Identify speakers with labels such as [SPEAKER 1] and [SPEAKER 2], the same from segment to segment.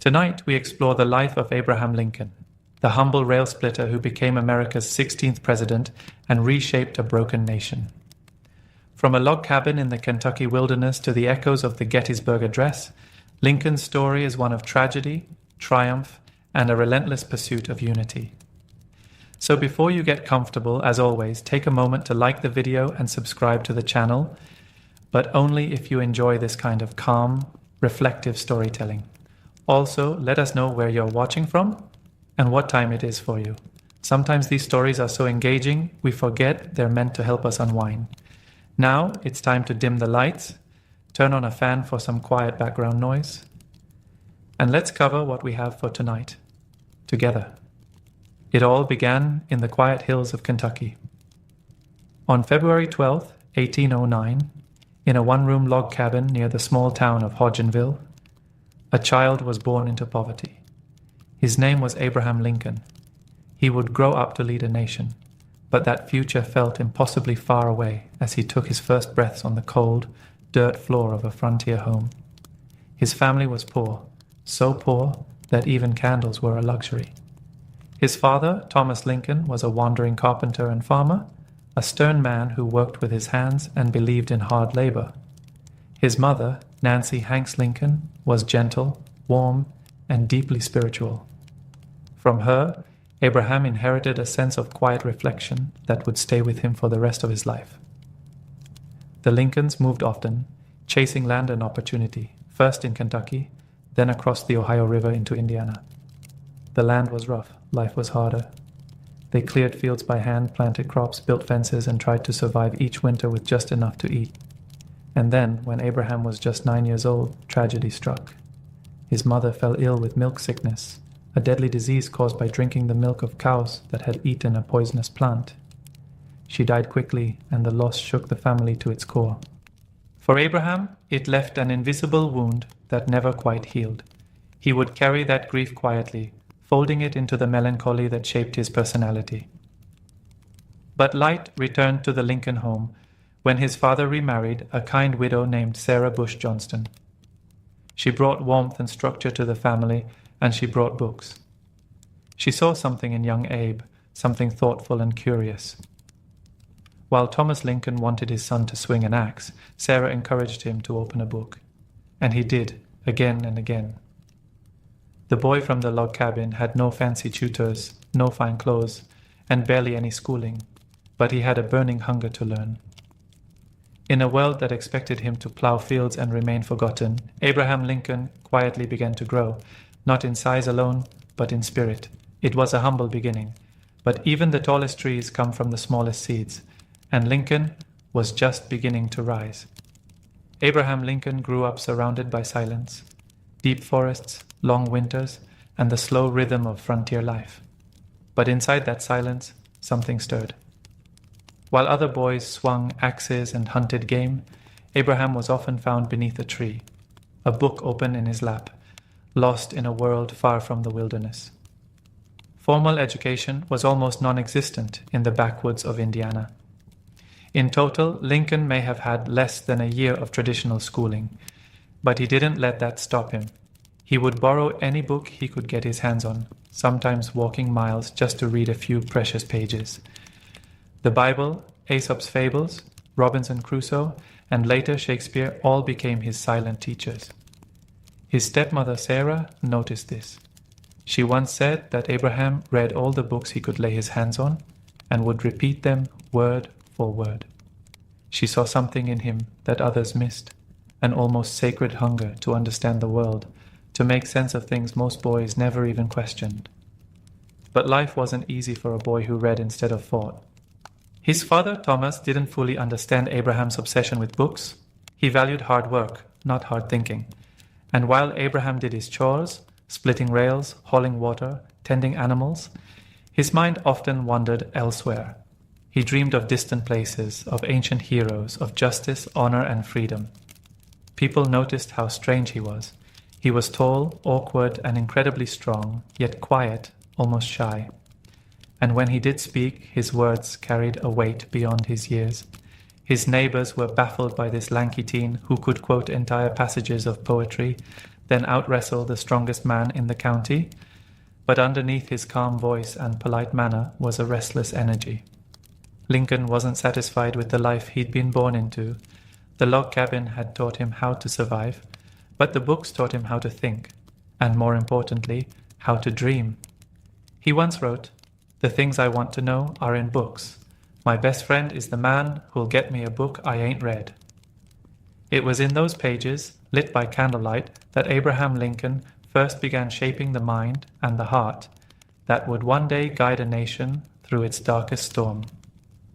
[SPEAKER 1] Tonight, we explore the life of Abraham Lincoln, the humble rail splitter who became America's 16th president and reshaped a broken nation. From a log cabin in the Kentucky wilderness to the echoes of the Gettysburg Address, Lincoln's story is one of tragedy, triumph, and a relentless pursuit of unity. So before you get comfortable, as always, take a moment to like the video and subscribe to the channel, but only if you enjoy this kind of calm, reflective storytelling. Also, let us know where you're watching from and what time it is for you. Sometimes these stories are so engaging, we forget they're meant to help us unwind. Now, it's time to dim the lights, turn on a fan for some quiet background noise, and let's cover what we have for tonight, together. It all began in the quiet hills of Kentucky. On February 12, 1809, in a one-room log cabin near the small town of Hodgenville, a child was born into poverty. His name was Abraham Lincoln. He would grow up to lead a nation, but that future felt impossibly far away as he took his first breaths on the cold, dirt floor of a frontier home. His family was poor, so poor that even candles were a luxury. His father, Thomas Lincoln, was a wandering carpenter and farmer, a stern man who worked with his hands and believed in hard labor. His mother, Nancy Hanks Lincoln, was gentle, warm, and deeply spiritual. From her, Abraham inherited a sense of quiet reflection that would stay with him for the rest of his life. The Lincolns moved often, chasing land and opportunity, first in Kentucky, then across the Ohio River into Indiana. The land was rough, life was harder. They cleared fields by hand, planted crops, built fences, and tried to survive each winter with just enough to eat. And then, when Abraham was just 9 years old, tragedy struck. His mother fell ill with milk sickness, a deadly disease caused by drinking the milk of cows that had eaten a poisonous plant. She died quickly, and the loss shook the family to its core. For Abraham, it left an invisible wound that never quite healed. He would carry that grief quietly, folding it into the melancholy that shaped his personality. But light returned to the Lincoln home when his father remarried a kind widow named Sarah Bush Johnston. She brought warmth and structure to the family, and she brought books. She saw something in young Abe, something thoughtful and curious. While Thomas Lincoln wanted his son to swing an axe, Sarah encouraged him to open a book. And he did, again and again. The boy from the log cabin had no fancy tutors, no fine clothes, and barely any schooling, but he had a burning hunger to learn. In a world that expected him to plow fields and remain forgotten, Abraham Lincoln quietly began to grow, not in size alone, but in spirit. It was a humble beginning, but even the tallest trees come from the smallest seeds, and Lincoln was just beginning to rise. Abraham Lincoln grew up surrounded by silence, deep forests, long winters, and the slow rhythm of frontier life. But inside that silence, something stirred. While other boys swung axes and hunted game, Abraham was often found beneath a tree, a book open in his lap, lost in a world far from the wilderness. Formal education was almost non-existent in the backwoods of Indiana. In total, Lincoln may have had less than a year of traditional schooling, but he didn't let that stop him. He would borrow any book he could get his hands on, sometimes walking miles just to read a few precious pages. The Bible, Aesop's Fables, Robinson Crusoe, and later Shakespeare all became his silent teachers. His stepmother Sarah noticed this. She once said that Abraham read all the books he could lay his hands on and would repeat them word for word. She saw something in him that others missed, an almost sacred hunger to understand the world, to make sense of things most boys never even questioned. But life wasn't easy for a boy who read instead of fought. His father, Thomas, didn't fully understand Abraham's obsession with books. He valued hard work, not hard thinking. And while Abraham did his chores, splitting rails, hauling water, tending animals, his mind often wandered elsewhere. He dreamed of distant places, of ancient heroes, of justice, honor, and freedom. People noticed how strange he was. He was tall, awkward, and incredibly strong, yet quiet, almost shy. And when he did speak, his words carried a weight beyond his years. His neighbors were baffled by this lanky teen who could quote entire passages of poetry then out-wrestle the strongest man in the county, but underneath his calm voice and polite manner was a restless energy. Lincoln wasn't satisfied with the life he'd been born into. The log cabin had taught him how to survive, but the books taught him how to think, and more importantly, how to dream. He once wrote, "The things I want to know are in books. My best friend is the man who'll get me a book I ain't read." It was in those pages, lit by candlelight, that Abraham Lincoln first began shaping the mind and the heart that would one day guide a nation through its darkest storm.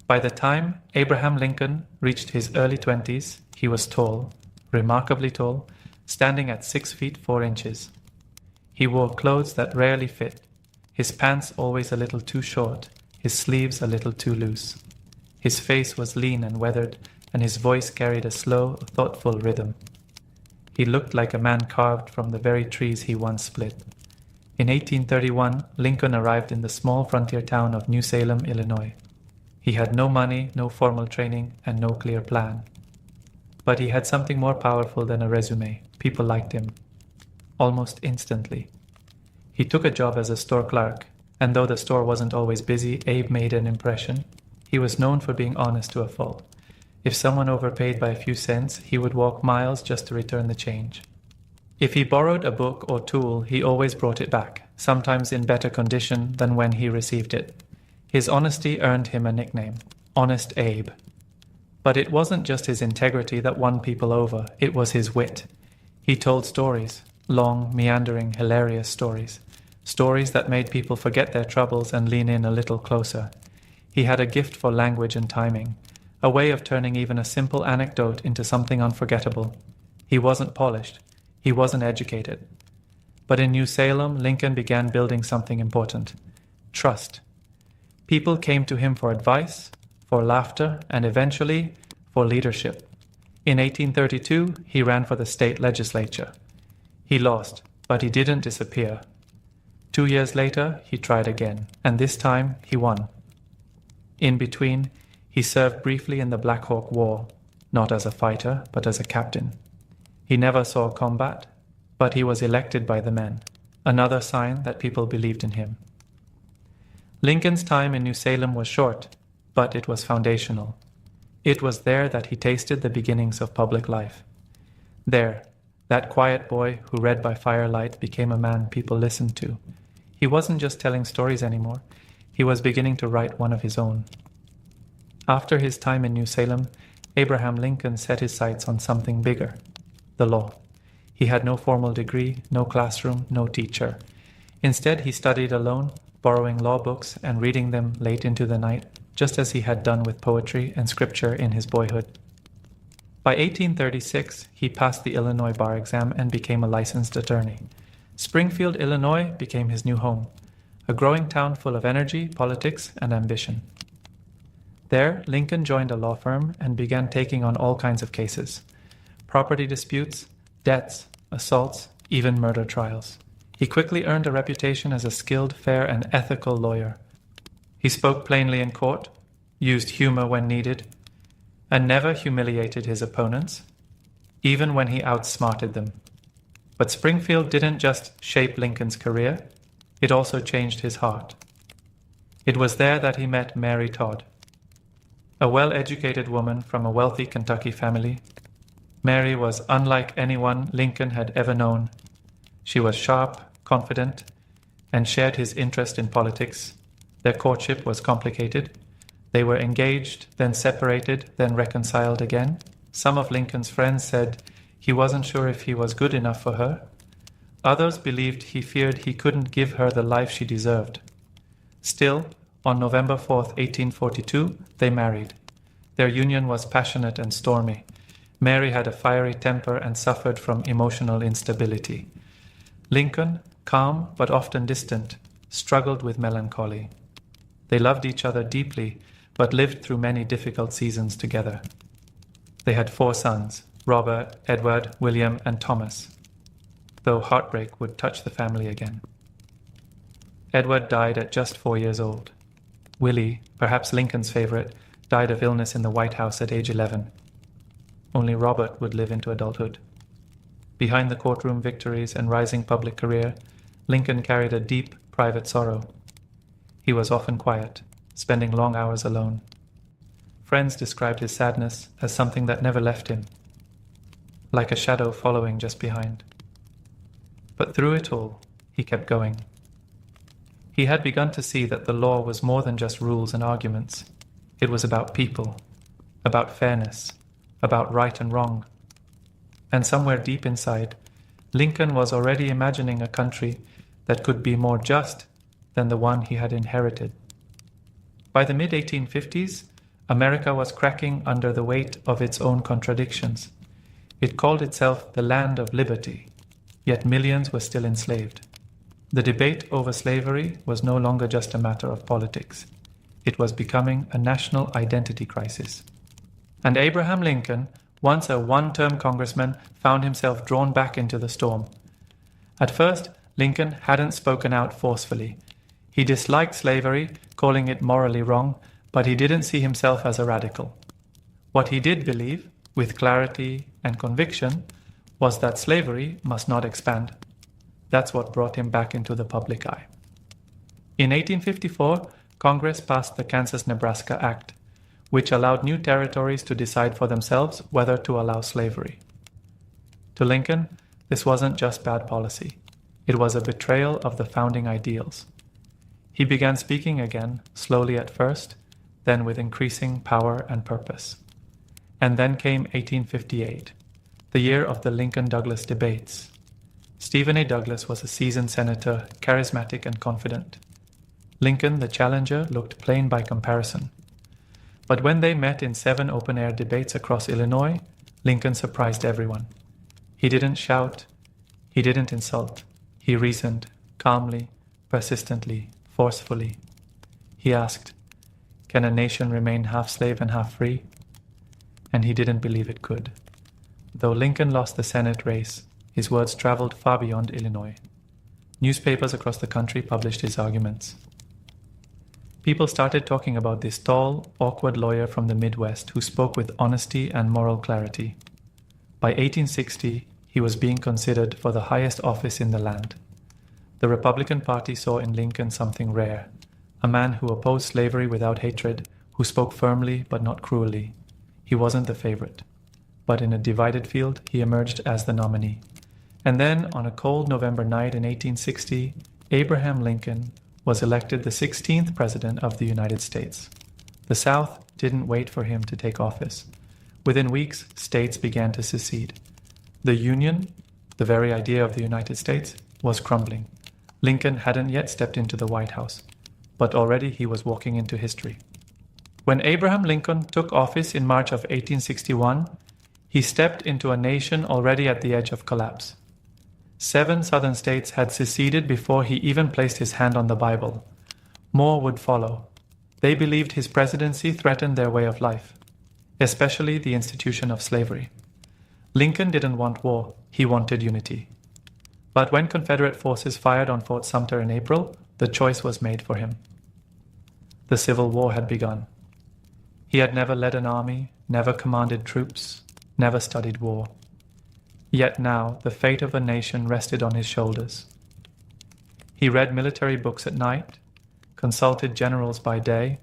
[SPEAKER 1] By the time Abraham Lincoln reached his early 20s, he was tall, remarkably tall, standing at 6 feet 4 inches. He wore clothes that rarely fit, his pants always a little too short, his sleeves a little too loose. His face was lean and weathered, and his voice carried a slow, thoughtful rhythm. He looked like a man carved from the very trees he once split. In 1831, Lincoln arrived in the small frontier town of New Salem, Illinois. He had no money, no formal training, and no clear plan. But he had something more powerful than a resume. People liked him. Almost instantly. He took a job as a store clerk, and though the store wasn't always busy, Abe made an impression. He was known for being honest to a fault. If someone overpaid by a few cents, he would walk miles just to return the change. If he borrowed a book or tool, he always brought it back, sometimes in better condition than when he received it. His honesty earned him a nickname, Honest Abe. But it wasn't just his integrity that won people over, it was his wit. He told stories, long, meandering, hilarious stories. Stories that made people forget their troubles and lean in a little closer. He had a gift for language and timing, a way of turning even a simple anecdote into something unforgettable. He wasn't polished. He wasn't educated. But in New Salem, Lincoln began building something important. Trust. People came to him for advice, for laughter, and eventually for leadership. In 1832, he ran for the state legislature. He lost, but he didn't disappear. 2 years later, he tried again, and this time he won. In between, he served briefly in the Black Hawk War, not as a fighter, but as a captain. He never saw combat, but he was elected by the men, another sign that people believed in him. Lincoln's time in New Salem was short, but it was foundational. It was there that he tasted the beginnings of public life. There, that quiet boy who read by firelight became a man people listened to. He wasn't just telling stories anymore. He was beginning to write one of his own. After his time in New Salem, Abraham Lincoln set his sights on something bigger, the law. He had no formal degree, no classroom, no teacher. Instead, he studied alone, borrowing law books and reading them late into the night, just as he had done with poetry and scripture in his boyhood. By 1836, he passed the Illinois bar exam and became a licensed attorney. Springfield, Illinois became his new home, a growing town full of energy, politics, and ambition. There, Lincoln joined a law firm and began taking on all kinds of cases: property disputes, debts, assaults, even murder trials. He quickly earned a reputation as a skilled, fair, and ethical lawyer. He spoke plainly in court, used humor when needed, and never humiliated his opponents, even when he outsmarted them. But Springfield didn't just shape Lincoln's career, it also changed his heart. It was there that he met Mary Todd, a well-educated woman from a wealthy Kentucky family. Mary was unlike anyone Lincoln had ever known. She was sharp, confident, and shared his interest in politics. Their courtship was complicated. They were engaged, then separated, then reconciled again. Some of Lincoln's friends said he wasn't sure if he was good enough for her. Others believed he feared he couldn't give her the life she deserved. Still, on November 4th, 1842, they married. Their union was passionate and stormy. Mary had a fiery temper and suffered from emotional instability. Lincoln, calm but often distant, struggled with melancholy. They loved each other deeply, but lived through many difficult seasons together. They had 4 sons, Robert, Edward, William, and Thomas, though heartbreak would touch the family again. Edward died at just 4 years old. Willie, perhaps Lincoln's favorite, died of illness in the White House at age 11. Only Robert would live into adulthood. Behind the courtroom victories and rising public career, Lincoln carried a deep private sorrow. He was often quiet, spending long hours alone. Friends described his sadness as something that never left him, like a shadow following just behind. But through it all, he kept going. He had begun to see that the law was more than just rules and arguments. It was about people, about fairness, about right and wrong. And somewhere deep inside, Lincoln was already imagining a country that could be more just than the one he had inherited. By the mid-1850s, America was cracking under the weight of its own contradictions. It called itself the land of liberty, yet millions were still enslaved. The debate over slavery was no longer just a matter of politics. It was becoming a national identity crisis. And Abraham Lincoln, once a one-term congressman, found himself drawn back into the storm. At first, Lincoln hadn't spoken out forcefully. He disliked slavery, calling it morally wrong, but he didn't see himself as a radical. What he did believe, with clarity and conviction, was that slavery must not expand. That's what brought him back into the public eye. In 1854, Congress passed the Kansas-Nebraska Act, which allowed new territories to decide for themselves whether to allow slavery. To Lincoln, this wasn't just bad policy. It was a betrayal of the founding ideals. He began speaking again, slowly at first, then with increasing power and purpose. And then came 1858, the year of the Lincoln-Douglas debates. Stephen A. Douglas was a seasoned senator, charismatic and confident. Lincoln, the challenger, looked plain by comparison. But when they met in 7 open-air debates across Illinois, Lincoln surprised everyone. He didn't shout, he didn't insult. He reasoned, calmly, persistently, forcefully. He asked, "Can a nation remain half slave and half free?" And he didn't believe it could. Though Lincoln lost the Senate race, his words traveled far beyond Illinois. Newspapers across the country published his arguments. People started talking about this tall, awkward lawyer from the Midwest who spoke with honesty and moral clarity. By 1860, he was being considered for the highest office in the land. The Republican Party saw in Lincoln something rare, a man who opposed slavery without hatred, who spoke firmly but not cruelly. He wasn't the favorite. But in a divided field, he emerged as the nominee. And then, on a cold November night in 1860, Abraham Lincoln was elected the 16th President of the United States. The South didn't wait for him to take office. Within weeks, states began to secede. The Union, the very idea of the United States, was crumbling. Lincoln hadn't yet stepped into the White House, but already he was walking into history. When Abraham Lincoln took office in March of 1861, he stepped into a nation already at the edge of collapse. 7 southern states had seceded before he even placed his hand on the Bible. More would follow. They believed his presidency threatened their way of life, especially the institution of slavery. Lincoln didn't want war, he wanted unity. But when Confederate forces fired on Fort Sumter in April, the choice was made for him. The Civil War had begun. He had never led an army, never commanded troops, never studied war. Yet now the fate of a nation rested on his shoulders. He read military books at night, consulted generals by day,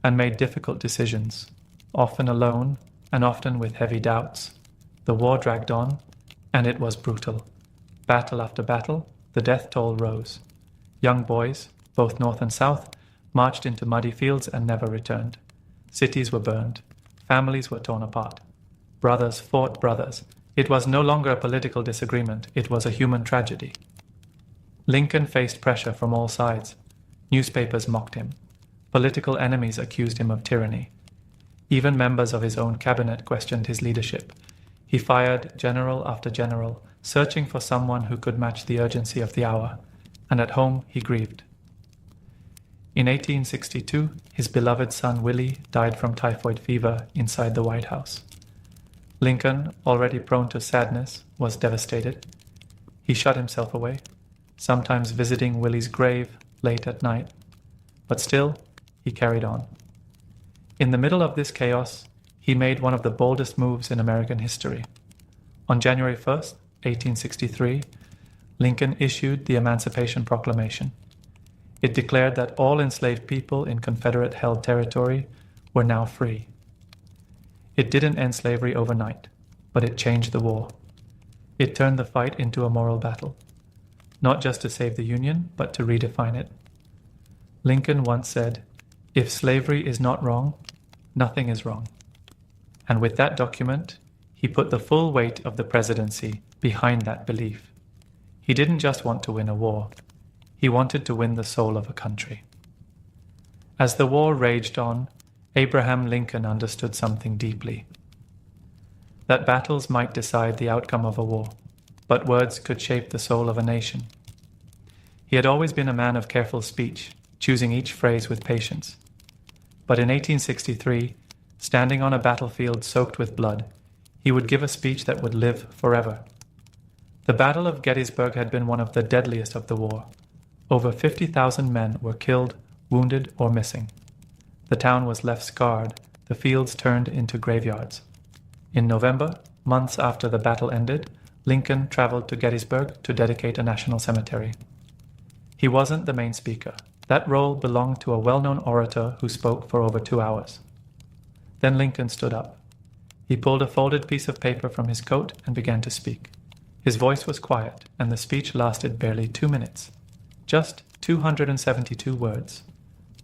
[SPEAKER 1] and made difficult decisions, often alone and often with heavy doubts. The war dragged on, and it was brutal. Battle after battle, the death toll rose. Young boys, both North and South, marched into muddy fields and never returned. Cities were burned. Families were torn apart. Brothers fought brothers. It was no longer a political disagreement, it was a human tragedy. Lincoln faced pressure from all sides. Newspapers mocked him. Political enemies accused him of tyranny. Even members of his own cabinet questioned his leadership. He fired general after general, searching for someone who could match the urgency of the hour, and at home he grieved. In 1862, his beloved son Willie died from typhoid fever inside the White House. Lincoln, already prone to sadness, was devastated. He shut himself away, sometimes visiting Willie's grave late at night. But still, he carried on. In the middle of this chaos, he made one of the boldest moves in American history. On January 1st, 1863, Lincoln issued the Emancipation Proclamation. It declared that all enslaved people in Confederate-held territory were now free. It didn't end slavery overnight, but it changed the war. It turned the fight into a moral battle, not just to save the Union, but to redefine it. Lincoln once said, "If slavery is not wrong, nothing is wrong." And with that document, he put the full weight of the presidency behind that belief. He didn't just want to win a war. He wanted to win the soul of a country. As the war raged on, Abraham Lincoln understood something deeply. That battles might decide the outcome of a war, but words could shape the soul of a nation. He had always been a man of careful speech, choosing each phrase with patience. But in 1863, standing on a battlefield soaked with blood, he would give a speech that would live forever. The Battle of Gettysburg had been one of the deadliest of the war. Over 50,000 men were killed, wounded, or missing. The town was left scarred, the fields turned into graveyards. In November, months after the battle ended, Lincoln traveled to Gettysburg to dedicate a national cemetery. He wasn't the main speaker. That role belonged to a well-known orator who spoke for over 2 hours. Then Lincoln stood up. He pulled a folded piece of paper from his coat and began to speak. His voice was quiet, and the speech lasted barely 2 minutes. Just 272 words.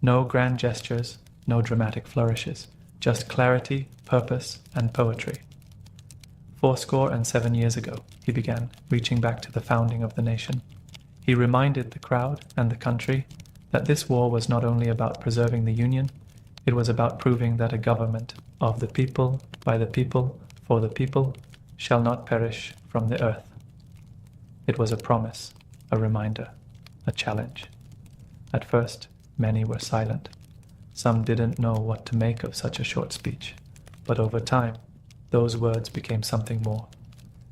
[SPEAKER 1] No grand gestures, no dramatic flourishes. Just clarity, purpose, and poetry. 77 years ago, he began, reaching back to the founding of the nation. He reminded the crowd and the country that this war was not only about preserving the Union, it was about proving that a government of the people, by the people, for the people, shall not perish from the earth. It was a promise, a reminder, a challenge. At first, many were silent. Some didn't know what to make of such a short speech, but over time, those words became something more.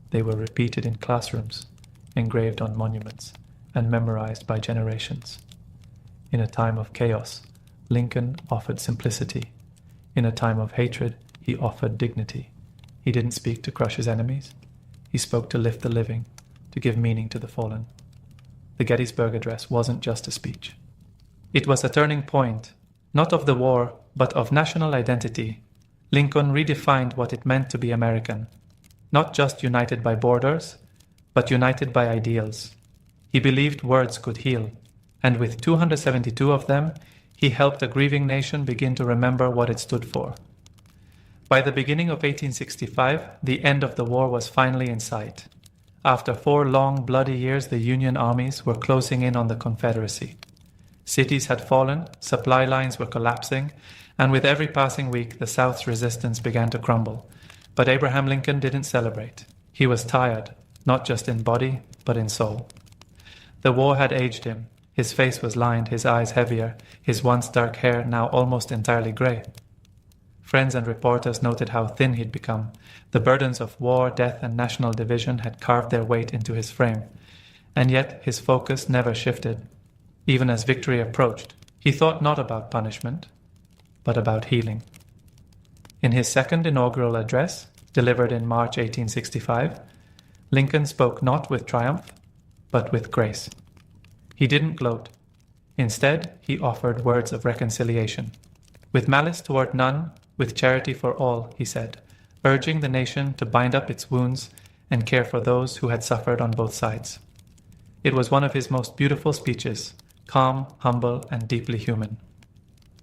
[SPEAKER 1] They were repeated in classrooms, engraved on monuments, and memorized by generations. In a time of chaos, Lincoln offered simplicity. In a time of hatred, he offered dignity. He didn't speak to crush his enemies. He spoke to lift the living, to give meaning to the fallen. The Gettysburg Address wasn't just a speech. It was a turning point, not of the war, but of national identity. Lincoln redefined what it meant to be American, not just united by borders, but united by ideals. He believed words could heal, and with 272 of them, he helped a grieving nation begin to remember what it stood for. By the beginning of 1865, the end of the war was finally in sight. After 4 long, bloody years, the Union armies were closing in on the Confederacy. Cities had fallen, supply lines were collapsing, and with every passing week, the South's resistance began to crumble. But Abraham Lincoln didn't celebrate. He was tired, not just in body, but in soul. The war had aged him. His face was lined, his eyes heavier, his once dark hair now almost entirely gray. Friends and reporters noted how thin he'd become. The burdens of war, death, and national division had carved their weight into his frame. And yet his focus never shifted. Even as victory approached, he thought not about punishment, but about healing. In his second inaugural address, delivered in March 1865, Lincoln spoke not with triumph, but with grace. He didn't gloat. Instead, he offered words of reconciliation. With malice toward none, with charity for all, he said, urging the nation to bind up its wounds and care for those who had suffered on both sides. It was one of his most beautiful speeches, calm, humble, and deeply human.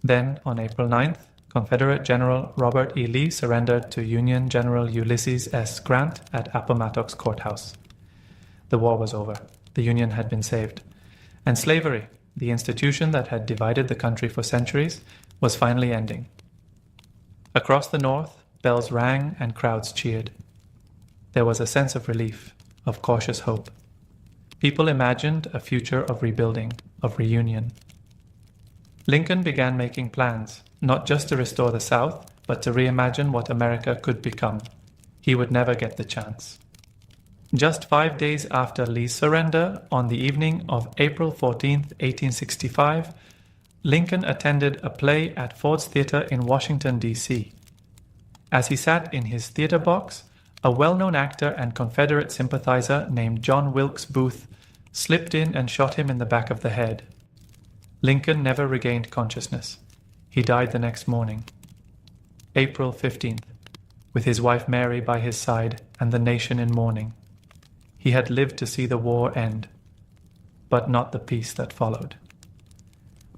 [SPEAKER 1] Then, on April 9th, Confederate General Robert E. Lee surrendered to Union General Ulysses S. Grant at Appomattox Courthouse. The war was over. The Union had been saved. And slavery, the institution that had divided the country for centuries, was finally ending. Across the North, bells rang and crowds cheered. There was a sense of relief, of cautious hope. People imagined a future of rebuilding, of reunion. Lincoln began making plans, not just to restore the South, but to reimagine what America could become. He would never get the chance. Just 5 days after Lee's surrender, on the evening of April 14, 1865, Lincoln attended a play at Ford's Theater in Washington, D.C. As he sat in his theater box, A well-known actor and Confederate sympathizer named John Wilkes Booth slipped in and shot him in the back of the head. Lincoln never regained consciousness. He died the next morning. April 15th, with his wife Mary by his side and the nation in mourning. He had lived to see the war end, but not the peace that followed.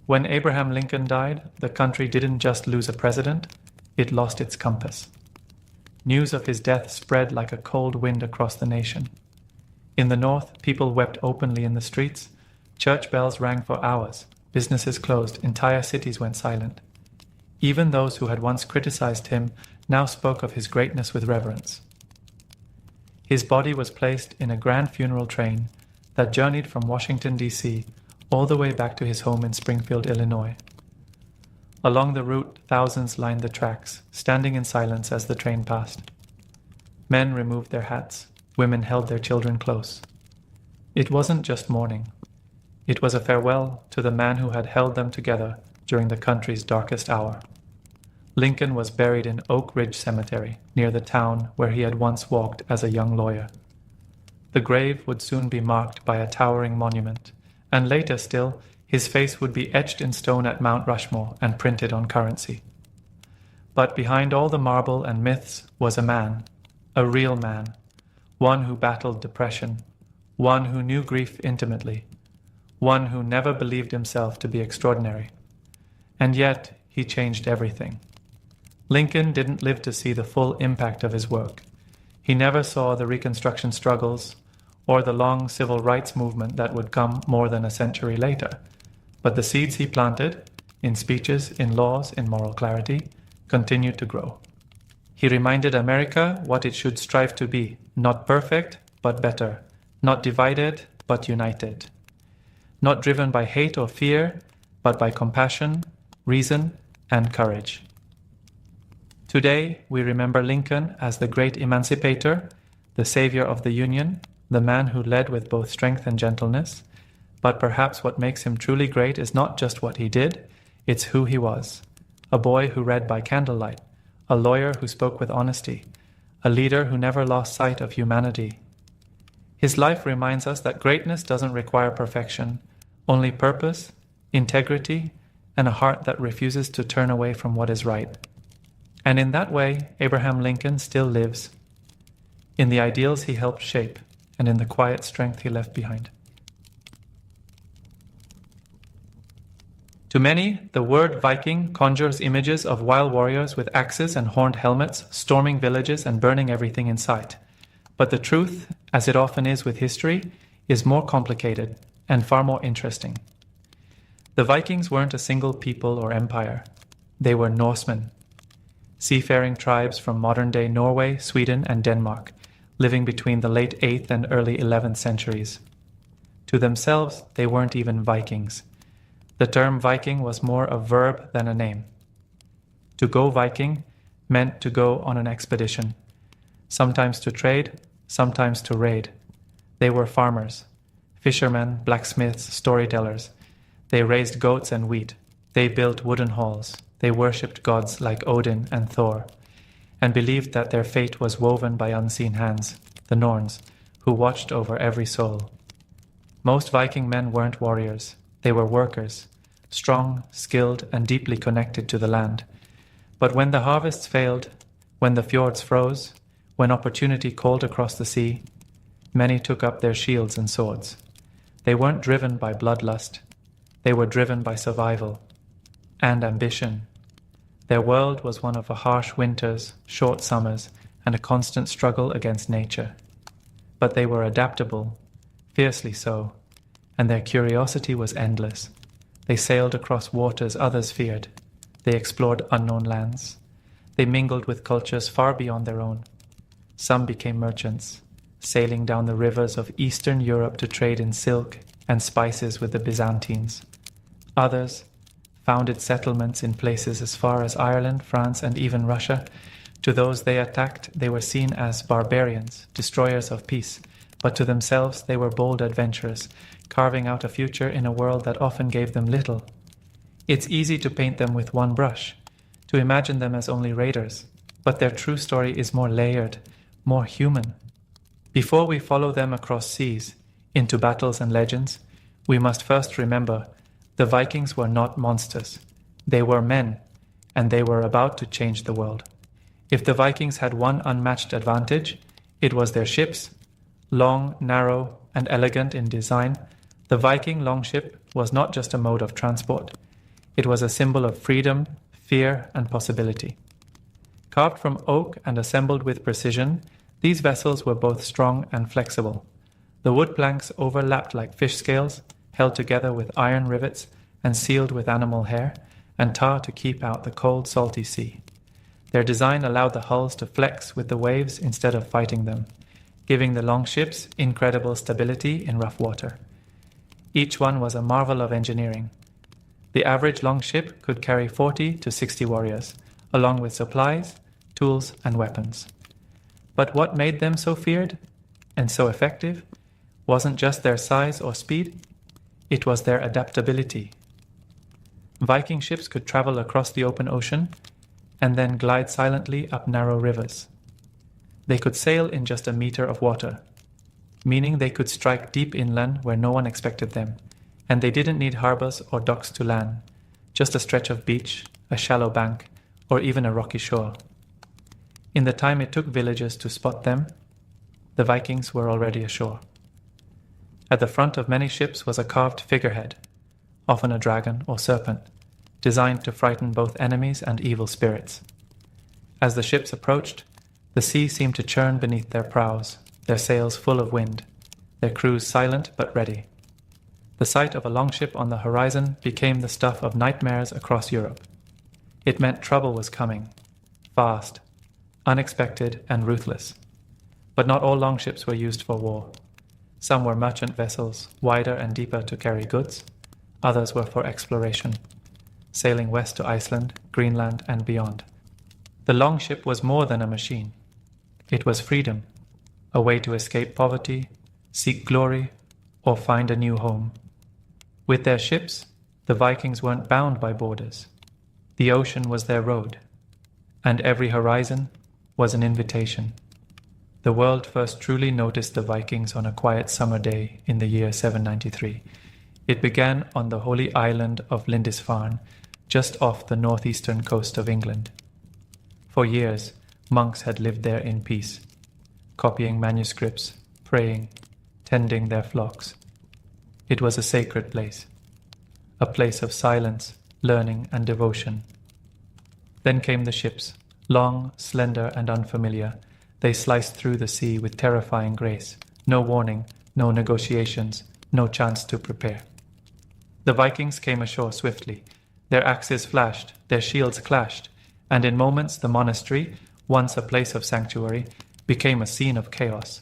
[SPEAKER 1] When Abraham Lincoln died, the country didn't just lose a president, it lost its compass. News of his death spread like a cold wind across the nation. In the north, people wept openly in the streets, church bells rang for hours, businesses closed, entire cities went silent. Even those who had once criticized him now spoke of his greatness with reverence. His body was placed in a grand funeral train that journeyed from Washington, D.C., all the way back to his home in Springfield, Illinois. Along the route, thousands lined the tracks, standing in silence as the train passed. Men removed their hats, women held their children close. It wasn't just mourning. It was a farewell to the man who had held them together during the country's darkest hour. Lincoln was buried in Oak Ridge Cemetery, near the town where he had once walked as a young lawyer. The grave would soon be marked by a towering monument, and later still, his face would be etched in stone at Mount Rushmore and printed on currency. But behind all the marble and myths was a man, a real man, one who battled depression, one who knew grief intimately, one who never believed himself to be extraordinary. And yet, he changed everything. Lincoln didn't live to see the full impact of his work. He never saw the Reconstruction struggles or the long civil rights movement that would come more than a century later. But the seeds he planted, in speeches, in laws, in moral clarity, continued to grow. He reminded America what it should strive to be, not perfect, but better, not divided, but united, not driven by hate or fear, but by compassion, reason, and courage. Today, we remember Lincoln as the great emancipator, the savior of the Union, the man who led with both strength and gentleness. But perhaps what makes him truly great is not just what he did, it's who he was. A boy who read by candlelight, a lawyer who spoke with honesty, a leader who never lost sight of humanity. His life reminds us that greatness doesn't require perfection, only purpose, integrity, and a heart that refuses to turn away from what is right. And in that way, Abraham Lincoln still lives, in the ideals he helped shape, and in the quiet strength he left behind. To many, the word Viking conjures images of wild warriors with axes and horned helmets, storming villages and burning everything in sight. But the truth, as it often is with history, is more complicated and far more interesting. The Vikings weren't a single people or empire. They were Norsemen, seafaring tribes from modern-day Norway, Sweden, and Denmark, living between the late 8th and early 11th centuries. To themselves, they weren't even Vikings. The term Viking was more a verb than a name. To go Viking meant to go on an expedition, sometimes to trade, sometimes to raid. They were farmers, fishermen, blacksmiths, storytellers. They raised goats and wheat. They built wooden halls. They worshipped gods like Odin and Thor, and believed that their fate was woven by unseen hands, the Norns, who watched over every soul. Most Viking men weren't warriors. They were workers, strong, skilled, and deeply connected to the land. But when the harvests failed, when the fjords froze, when opportunity called across the sea, many took up their shields and swords. They weren't driven by bloodlust. They were driven by survival and ambition. Their world was one of harsh winters, short summers, and a constant struggle against nature. But they were adaptable, fiercely so, and their curiosity was endless. They sailed across waters others feared. They explored unknown lands. They mingled with cultures far beyond their own. Some became merchants, sailing down the rivers of Eastern Europe to trade in silk and spices with the Byzantines. Others founded settlements in places as far as Ireland, France, and even Russia. To those they attacked, they were seen as barbarians, destroyers of peace, but to themselves they were bold adventurers, carving out a future in a world that often gave them little. It's easy to paint them with one brush, to imagine them as only raiders, but their true story is more layered, more human. Before we follow them across seas, into battles and legends, we must first remember the Vikings were not monsters. They were men, and they were about to change the world. If the Vikings had one unmatched advantage, it was their ships. Long, narrow, and elegant in design, the Viking longship was not just a mode of transport. It was a symbol of freedom, fear, and possibility. Carved from oak and assembled with precision, these vessels were both strong and flexible. The wood planks overlapped like fish scales, held together with iron rivets and sealed with animal hair and tar to keep out the cold, salty sea. Their design allowed the hulls to flex with the waves instead of fighting them, giving the longships incredible stability in rough water. Each one was a marvel of engineering. The average longship could carry 40 to 60 warriors, along with supplies, tools, and weapons. But what made them so feared and so effective wasn't just their size or speed, it was their adaptability. Viking ships could travel across the open ocean and then glide silently up narrow rivers. They could sail in just a meter of water, meaning they could strike deep inland where no one expected them, and they didn't need harbors or docks to land, just a stretch of beach, a shallow bank, or even a rocky shore. In the time it took villagers to spot them, the Vikings were already ashore. At the front of many ships was a carved figurehead, often a dragon or serpent, designed to frighten both enemies and evil spirits. As the ships approached, the sea seemed to churn beneath their prows, their sails full of wind, their crews silent but ready. The sight of a longship on the horizon became the stuff of nightmares across Europe. It meant trouble was coming, fast, unexpected, and ruthless. But not all longships were used for war. Some were merchant vessels, wider and deeper to carry goods. Others were for exploration, sailing west to Iceland, Greenland, and beyond. The longship was more than a machine. It was freedom, a way to escape poverty, seek glory, or find a new home. With their ships, the Vikings weren't bound by borders. The ocean was their road, and every horizon was an invitation. The world first truly noticed the Vikings on a quiet summer day in the year 793. It began on the holy island of Lindisfarne, just off the northeastern coast of England. For years, monks had lived there in peace, copying manuscripts, praying, tending their flocks. It was a sacred place, a place of silence, learning, and devotion. Then came the ships, long, slender, and unfamiliar. They sliced through the sea with terrifying grace. No warning, no negotiations, no chance to prepare. The Vikings came ashore swiftly. Their axes flashed, their shields clashed, and in moments the monastery, once a place of sanctuary, became a scene of chaos.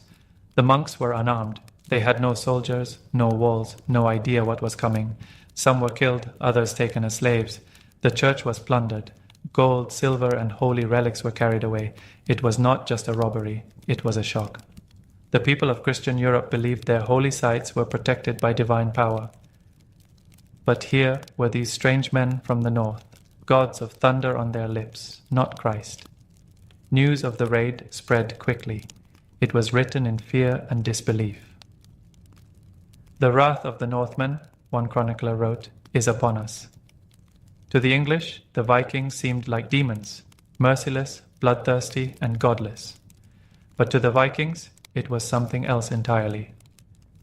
[SPEAKER 1] The monks were unarmed. They had no soldiers, no walls, no idea what was coming. Some were killed, others taken as slaves. The church was plundered. Gold, silver, and holy relics were carried away. It was not just a robbery, it was a shock. The people of Christian Europe believed their holy sites were protected by divine power. But here were these strange men from the north, gods of thunder on their lips, not Christ. News of the raid spread quickly. It was written in fear and disbelief. "The wrath of the Northmen," one chronicler wrote, "is upon us." To the English, the Vikings seemed like demons, merciless, bloodthirsty, and godless. But to the Vikings, it was something else entirely.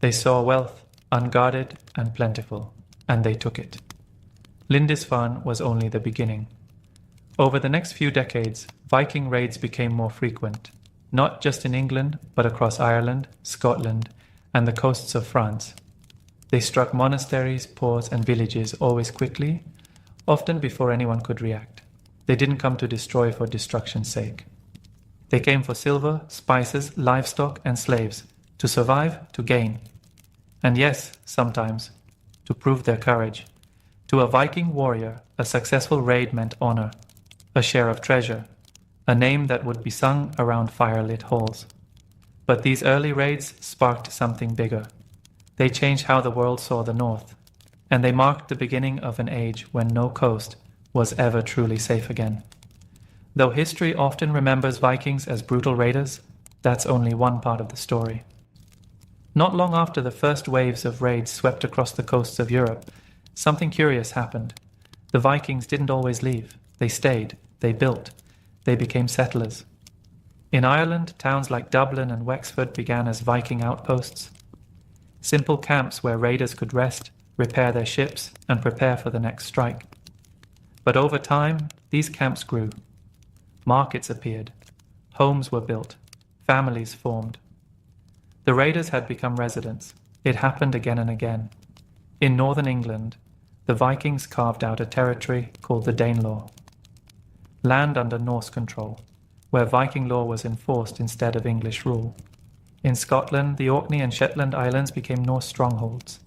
[SPEAKER 1] They saw wealth, unguarded and plentiful, and they took it. Lindisfarne was only the beginning. Over the next few decades, Viking raids became more frequent, not just in England, but across Ireland, Scotland, and the coasts of France. They struck monasteries, ports, and villages always quickly, often before anyone could react. They didn't come to destroy for destruction's sake. They came for silver, spices, livestock, and slaves, to survive, to gain. And yes, sometimes, to prove their courage. To a Viking warrior, a successful raid meant honor, a share of treasure, a name that would be sung around firelit halls. But these early raids sparked something bigger. They changed how the world saw the North, and they marked the beginning of an age when no coast was ever truly safe again. Though history often remembers Vikings as brutal raiders, That's only one part of the story. Not long after the first waves of raids swept across the coasts of Europe, something curious happened. The Vikings didn't always leave. They stayed, they built, they became settlers. In Ireland, towns like Dublin and Wexford began as Viking outposts. Simple camps where raiders could rest, repair their ships, and prepare for the next strike. But over time, these camps grew. Markets appeared. Homes were built. Families formed. The raiders had become residents. It happened again and again. In northern England, the Vikings carved out a territory called the Danelaw, land under Norse control, where Viking law was enforced instead of English rule. In Scotland, the Orkney and Shetland Islands became Norse strongholds.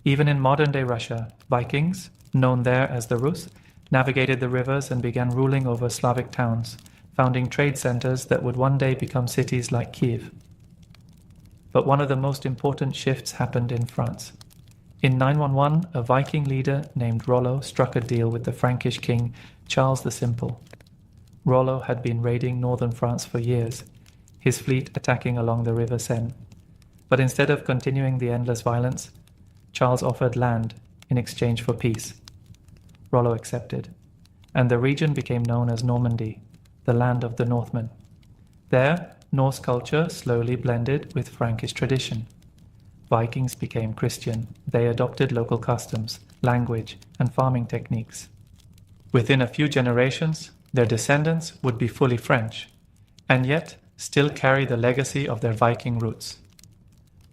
[SPEAKER 1] Even in modern-day Russia, Vikings, known there as the Rus, navigated the rivers and began ruling over Slavic towns, founding trade centers that would one day become cities like Kiev. But one of the most important shifts happened in France. In 911, a Viking leader named Rollo struck a deal with the Frankish king Charles the Simple. Rollo had been raiding northern France for years, his fleet attacking along the River Seine. But instead of continuing the endless violence, Charles offered land in exchange for peace. Rollo accepted, and the region became known as Normandy, the land of the Northmen. There, Norse culture slowly blended with Frankish tradition. Vikings became Christian. They adopted local customs, language, and farming techniques. Within a few generations, their descendants would be fully French, and yet still carry the legacy of their Viking roots.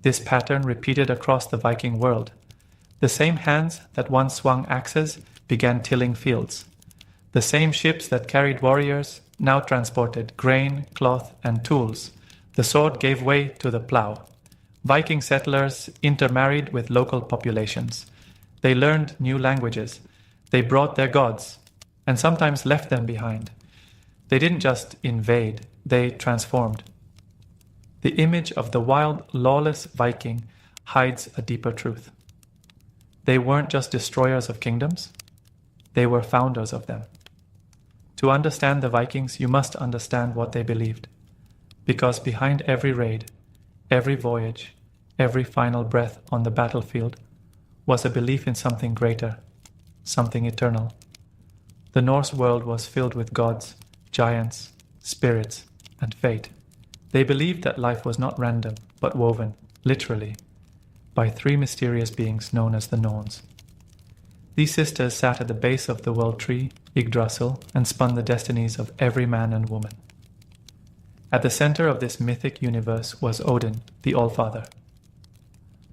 [SPEAKER 1] This pattern repeated across the Viking world. The same hands that once swung axes began tilling fields. The same ships that carried warriors now transported grain, cloth, and tools. The sword gave way to the plow. Viking settlers intermarried with local populations. They learned new languages. They brought their gods, and sometimes left them behind. They didn't just invade, they transformed. The image of the wild, lawless Viking hides a deeper truth. They weren't just destroyers of kingdoms, they were founders of them. To understand the Vikings, you must understand what they believed. Because behind every raid, every voyage, every final breath on the battlefield was a belief in something greater, something eternal. The Norse world was filled with gods, giants, spirits, and fate. They believed that life was not random, but woven, literally, by three mysterious beings known as the Norns. These sisters sat at the base of the world tree, Yggdrasil, and spun the destinies of every man and woman. At the center of this mythic universe was Odin, the Allfather.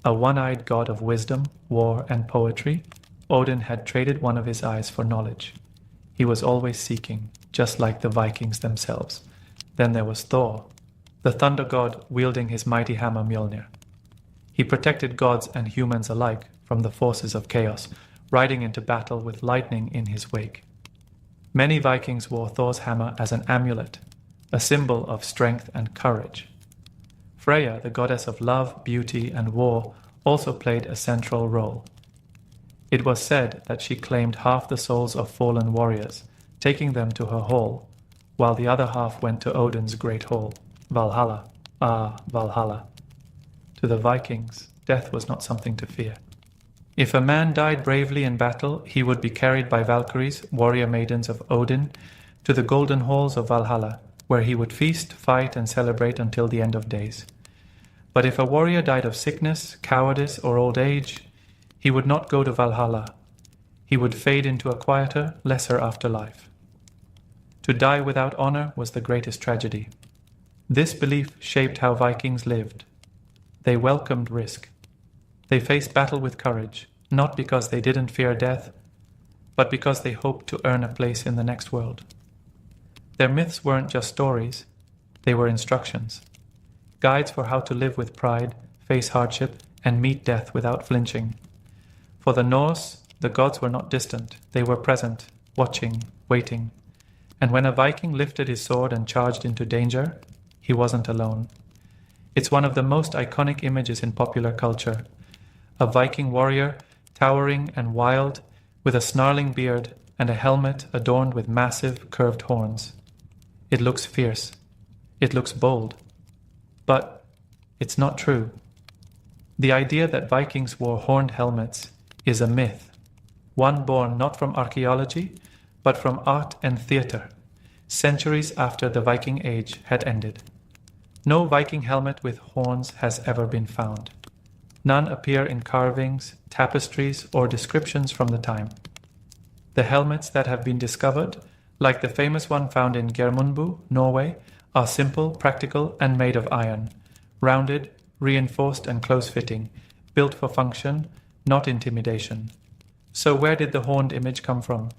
[SPEAKER 1] A one-eyed god of wisdom, war, and poetry, Odin had traded one of his eyes for knowledge. He was always seeking, just like the Vikings themselves. Then there was Thor, the thunder god wielding his mighty hammer Mjolnir. He protected gods and humans alike from the forces of chaos, riding into battle with lightning in his wake. Many Vikings wore Thor's hammer as an amulet, a symbol of strength and courage. Freya, the goddess of love, beauty, and war, also played a central role. It was said that she claimed half the souls of fallen warriors, taking them to her hall, while the other half went to Odin's great hall, Valhalla. Ah, Valhalla. To the Vikings, death was not something to fear. If a man died bravely in battle, he would be carried by Valkyries, warrior maidens of Odin, to the golden halls of Valhalla, where he would feast, fight, and celebrate until the end of days. But if a warrior died of sickness, cowardice, or old age, he would not go to Valhalla. He would fade into a quieter, lesser afterlife. To die without honor was the greatest tragedy. This belief shaped how Vikings lived. They welcomed risk. They faced battle with courage, not because they didn't fear death, but because they hoped to earn a place in the next world. Their myths weren't just stories, they were instructions, guides for how to live with pride, face hardship, and meet death without flinching. For the Norse, the gods were not distant, they were present, watching, waiting. And when a Viking lifted his sword and charged into danger, he wasn't alone. It's one of the most iconic images in popular culture. A Viking warrior, towering and wild, with a snarling beard and a helmet adorned with massive, curved horns. It looks fierce. It looks bold. But it's not true. The idea that Vikings wore horned helmets is a myth, one born not from archaeology, but from art and theatre, centuries after the Viking Age had ended. No Viking helmet with horns has ever been found. None appear in carvings, tapestries, or descriptions from the time. The helmets that have been discovered, like the famous one found in Geirmundur, Norway, are simple, practical, and made of iron, rounded, reinforced, and close-fitting, built for function, not intimidation. So where did the horned image come from?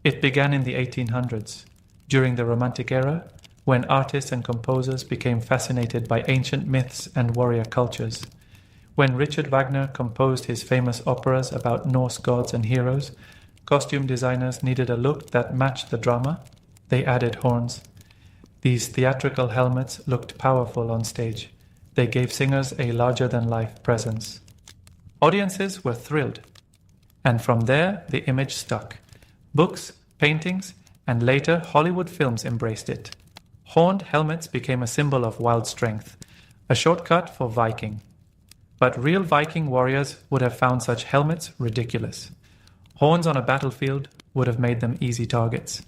[SPEAKER 1] It began in the 1800s, during the Romantic era, when artists and composers became fascinated by ancient myths and warrior cultures. When Richard Wagner composed his famous operas about Norse gods and heroes, costume designers needed a look that matched the drama. They added horns. These theatrical helmets looked powerful on stage. They gave singers a larger-than-life presence. Audiences were thrilled. And from there, the image stuck. Books, paintings, and later Hollywood films embraced it. Horned helmets became a symbol of wild strength, a shortcut for Viking. But real Viking warriors would have found such helmets ridiculous. Horns on a battlefield would have made them easy targets.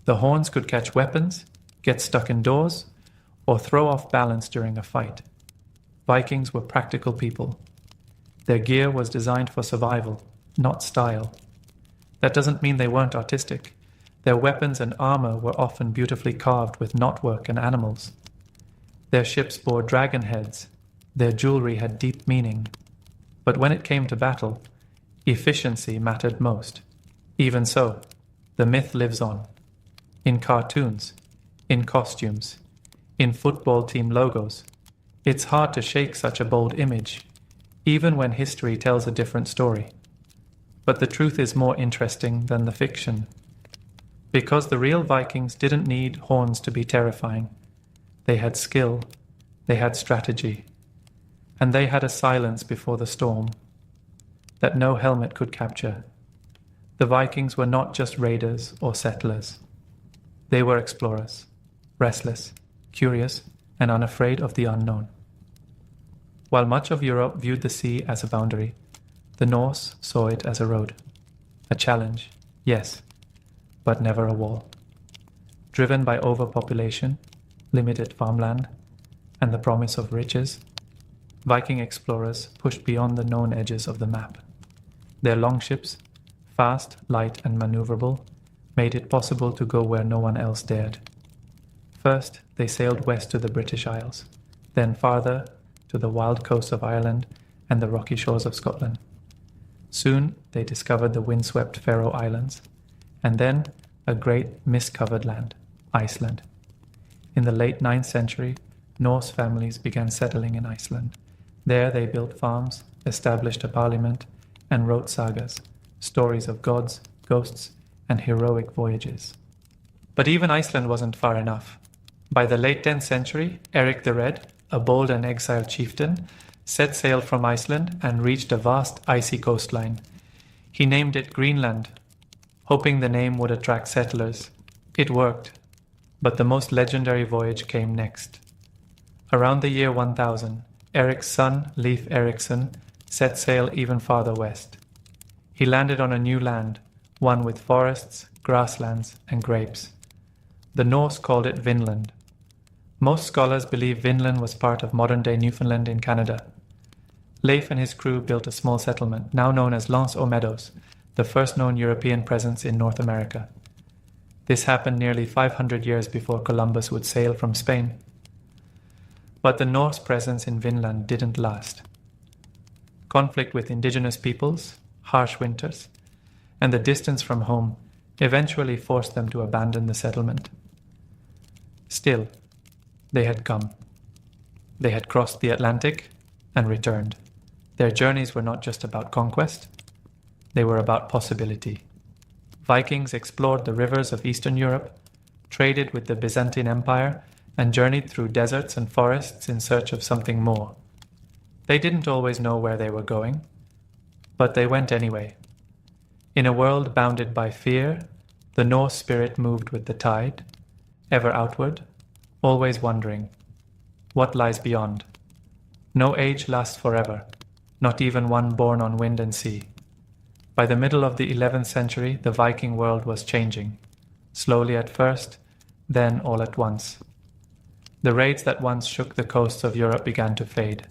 [SPEAKER 1] The horns could catch weapons, get stuck indoors, or throw off balance during a fight. Vikings were practical people. Their gear was designed for survival, not style. That doesn't mean they weren't artistic. Their weapons and armor were often beautifully carved with knotwork and animals. Their ships bore dragon heads. Their jewelry had deep meaning. But when it came to battle, efficiency mattered most. Even so, the myth lives on. In cartoons, in costumes, in football team logos. It's hard to shake such a bold image, even when history tells a different story. But the truth is more interesting than the fiction. Because the real Vikings didn't need horns to be terrifying. They had skill, they had strategy, and they had a silence before the storm that no helmet could capture. The Vikings were not just raiders or settlers. They were explorers, restless, curious, and unafraid of the unknown. While much of Europe viewed the sea as a boundary, the Norse saw it as a road. A challenge, yes, but never a wall. Driven by overpopulation, limited farmland, and the promise of riches, Viking explorers pushed beyond the known edges of the map. Their longships, fast, light, and maneuverable, made it possible to go where no one else dared. First, they sailed west to the British Isles, then farther to the wild coast of Ireland and the rocky shores of Scotland. Soon, they discovered the windswept Faroe Islands, and then a great mist-covered land, Iceland. In the late 9th century, Norse families began settling in Iceland. There they built farms, established a parliament, and wrote sagas, stories of gods, ghosts, and heroic voyages. But even Iceland wasn't far enough. By the late 10th century, Eric the Red, a bold and exiled chieftain, set sail from Iceland and reached a vast icy coastline. He named it Greenland, hoping the name would attract settlers. It worked, but the most legendary voyage came next. Around the year 1000, Eric's son, Leif Erikson, set sail even farther west. He landed on a new land, one with forests, grasslands, and grapes. The Norse called it Vinland. Most scholars believe Vinland was part of modern-day Newfoundland in Canada. Leif and his crew built a small settlement, now known as L'Anse aux Meadows, the first known European presence in North America. This happened nearly 500 years before Columbus would sail from Spain. But the Norse presence in Vinland didn't last. Conflict with indigenous peoples, harsh winters, and the distance from home eventually forced them to abandon the settlement. Still, they had come. They had crossed the Atlantic and returned. Their journeys were not just about conquest, they were about possibility. Vikings explored the rivers of Eastern Europe, traded with the Byzantine Empire, and journeyed through deserts and forests in search of something more. They didn't always know where they were going, but they went anyway. In a world bounded by fear, the Norse spirit moved with the tide, ever outward, always wondering, What lies beyond? No age lasts forever, not even one born on wind and sea. By the middle of the 11th century, the Viking world was changing, slowly at first, then all at once. The raids that once shook the coasts of Europe began to fade.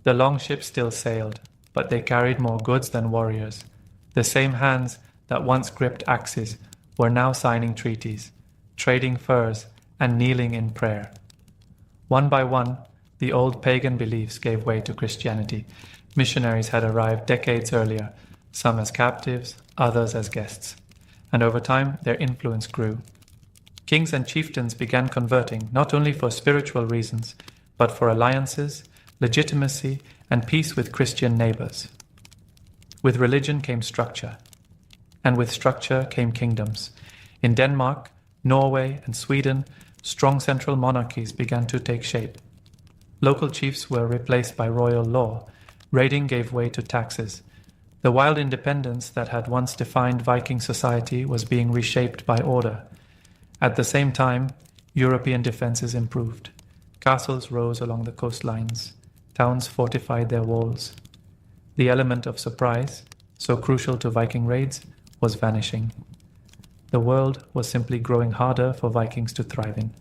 [SPEAKER 1] The longships still sailed, but they carried more goods than warriors. The same hands that once gripped axes were now signing treaties, trading furs, and kneeling in prayer. One by one, the old pagan beliefs gave way to Christianity. Missionaries had arrived decades earlier, some as captives, others as guests, and over time their influence grew. Kings and chieftains began converting not only for spiritual reasons, but for alliances, legitimacy, and peace with Christian neighbors. With religion came structure, and with structure came kingdoms. In Denmark, Norway, and Sweden, strong central monarchies began to take shape. Local chiefs were replaced by royal law. Raiding gave way to taxes. The wild independence that had once defined Viking society was being reshaped by order. At the same time, European defenses improved. Castles rose along the coastlines. Towns fortified their walls. The element of surprise, so crucial to Viking raids, was vanishing. The world was simply growing harder for Vikings to thrive in.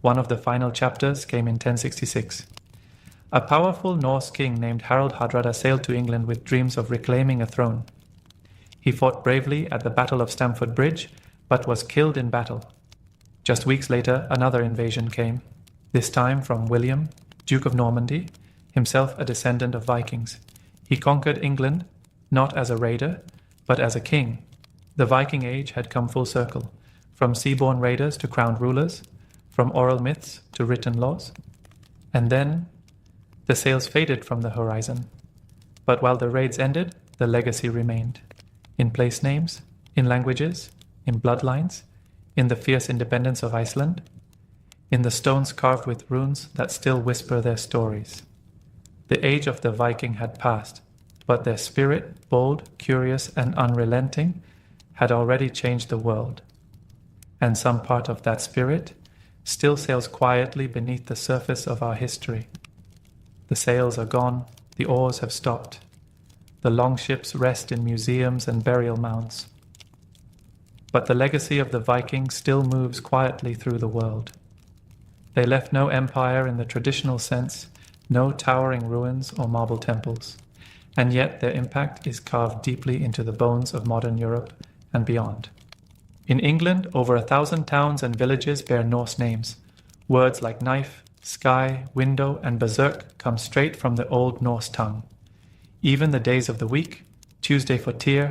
[SPEAKER 1] One of the final chapters came in 1066. A powerful Norse king named Harald Hardrada sailed to England with dreams of reclaiming a throne. He fought bravely at the Battle of Stamford Bridge, but was killed in battle. Just weeks later, another invasion came, this time from William, Duke of Normandy, himself a descendant of Vikings. He conquered England, not as a raider, but as a king. The Viking Age had come full circle, from seaborne raiders to crowned rulers, from oral myths to written laws. And then the sails faded from the horizon. But while the raids ended, the legacy remained. In place names, in languages, in bloodlines, in the fierce independence of Iceland, in the stones carved with runes that still whisper their stories. The age of the Viking had passed, but their spirit, bold, curious, and unrelenting, had already changed the world. And some part of that spirit still sails quietly beneath the surface of our history. The sails are gone, the oars have stopped. The longships rest in museums and burial mounds. But the legacy of the Vikings still moves quietly through the world. They left no empire in the traditional sense, no towering ruins or marble temples, and yet their impact is carved deeply into the bones of modern Europe and beyond. In England, over 1,000 towns and villages bear Norse names. Words like knife, sky, window, and berserk come straight from the Old Norse tongue. Even the days of the week, Tuesday for Tyr,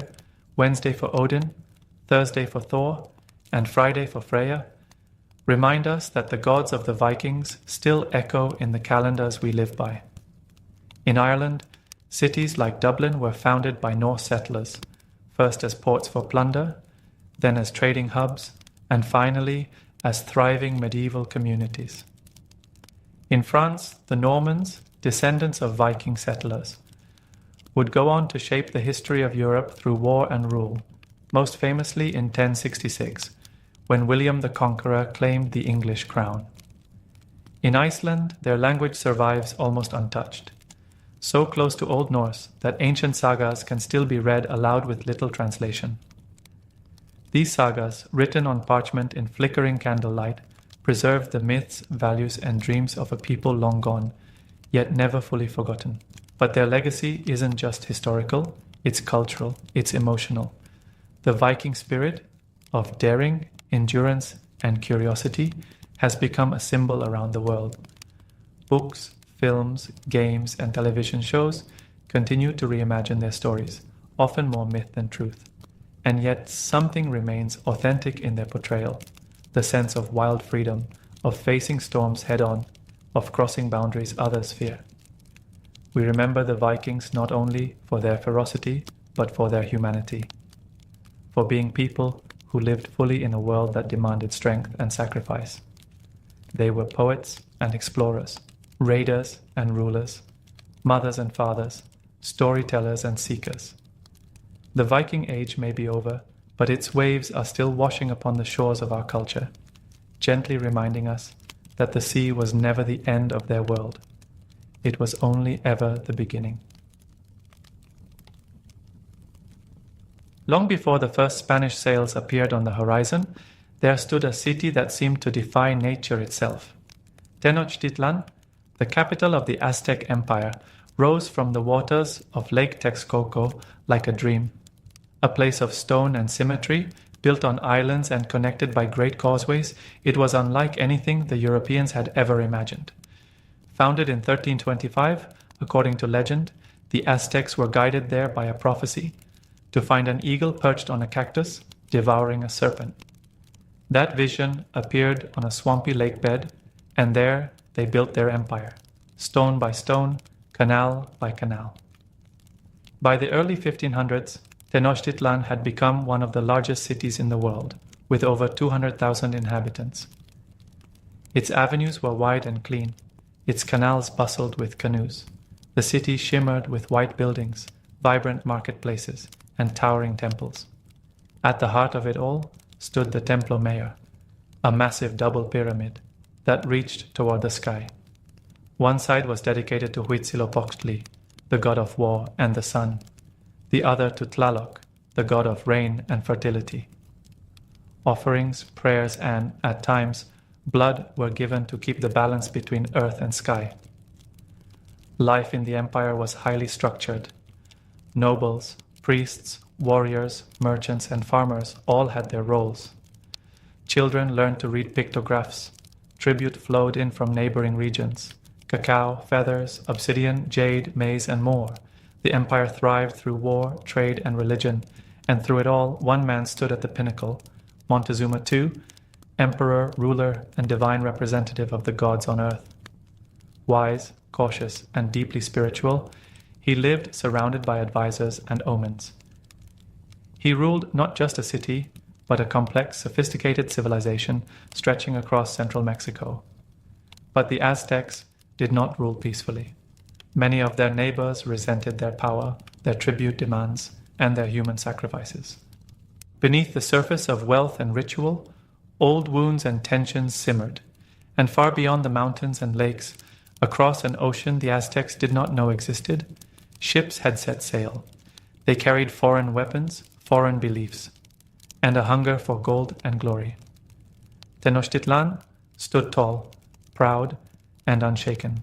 [SPEAKER 1] Wednesday for Odin, Thursday for Thor, and Friday for Freya, remind us that the gods of the Vikings still echo in the calendars we live by. In Ireland, cities like Dublin were founded by Norse settlers, first as ports for plunder, then as trading hubs, and finally as thriving medieval communities. In France, the Normans, descendants of Viking settlers, would go on to shape the history of Europe through war and rule, most famously in 1066, when William the Conqueror claimed the English crown. In Iceland, their language survives almost untouched, so close to Old Norse that ancient sagas can still be read aloud with little translation. These sagas, written on parchment in flickering candlelight, preserve the myths, values, and dreams of a people long gone, yet never fully forgotten. But their legacy isn't just historical, it's cultural, it's emotional. The Viking spirit of daring, endurance, and curiosity has become a symbol around the world. Books, films, games, and television shows continue to reimagine their stories, often more myth than truth. And yet something remains authentic in their portrayal, the sense of wild freedom, of facing storms head-on, of crossing boundaries others fear. We remember the Vikings not only for their ferocity, but for their humanity, for being people who lived fully in a world that demanded strength and sacrifice. They were poets and explorers, raiders and rulers, mothers and fathers, storytellers and seekers. The Viking Age may be over, but its waves are still washing upon the shores of our culture, gently reminding us that the sea was never the end of their world. It was only ever the beginning. Long before the first Spanish sails appeared on the horizon, there stood a city that seemed to defy nature itself. Tenochtitlan, the capital of the Aztec Empire, rose from the waters of Lake Texcoco like a dream. A place of stone and symmetry, built on islands and connected by great causeways, it was unlike anything the Europeans had ever imagined. Founded in 1325, according to legend, the Aztecs were guided there by a prophecy to find an eagle perched on a cactus, devouring a serpent. That vision appeared on a swampy lake bed, and there they built their empire, stone by stone, canal by canal. By the early 1500s, Tenochtitlan had become one of the largest cities in the world, with over 200,000 inhabitants. Its avenues were wide and clean, its canals bustled with canoes. The city shimmered with white buildings, vibrant marketplaces, and towering temples. At the heart of it all stood the Templo Mayor, a massive double pyramid that reached toward the sky. One side was dedicated to Huitzilopochtli, the god of war and the sun, the other to Tlaloc, the god of rain and fertility. Offerings, prayers, and, at times, blood were given to keep the balance between earth and sky. Life in the empire was highly structured. Nobles, priests, warriors, merchants, and farmers all had their roles. Children learned to read pictographs. Tribute flowed in from neighboring regions. Cacao, feathers, obsidian, jade, maize, and more. The empire thrived through war, trade, and religion, and through it all, one man stood at the pinnacle, Montezuma II, emperor, ruler, and divine representative of the gods on earth. Wise, cautious, and deeply spiritual, he lived surrounded by advisors and omens. He ruled not just a city, but a complex, sophisticated civilization stretching across central Mexico. But the Aztecs did not rule peacefully. Many of their neighbors resented their power, their tribute demands, and their human sacrifices. Beneath the surface of wealth and ritual, old wounds and tensions simmered, and far beyond the mountains and lakes, across an ocean the Aztecs did not know existed, ships had set sail. They carried foreign weapons, foreign beliefs, and a hunger for gold and glory. Tenochtitlan stood tall, proud, and unshaken.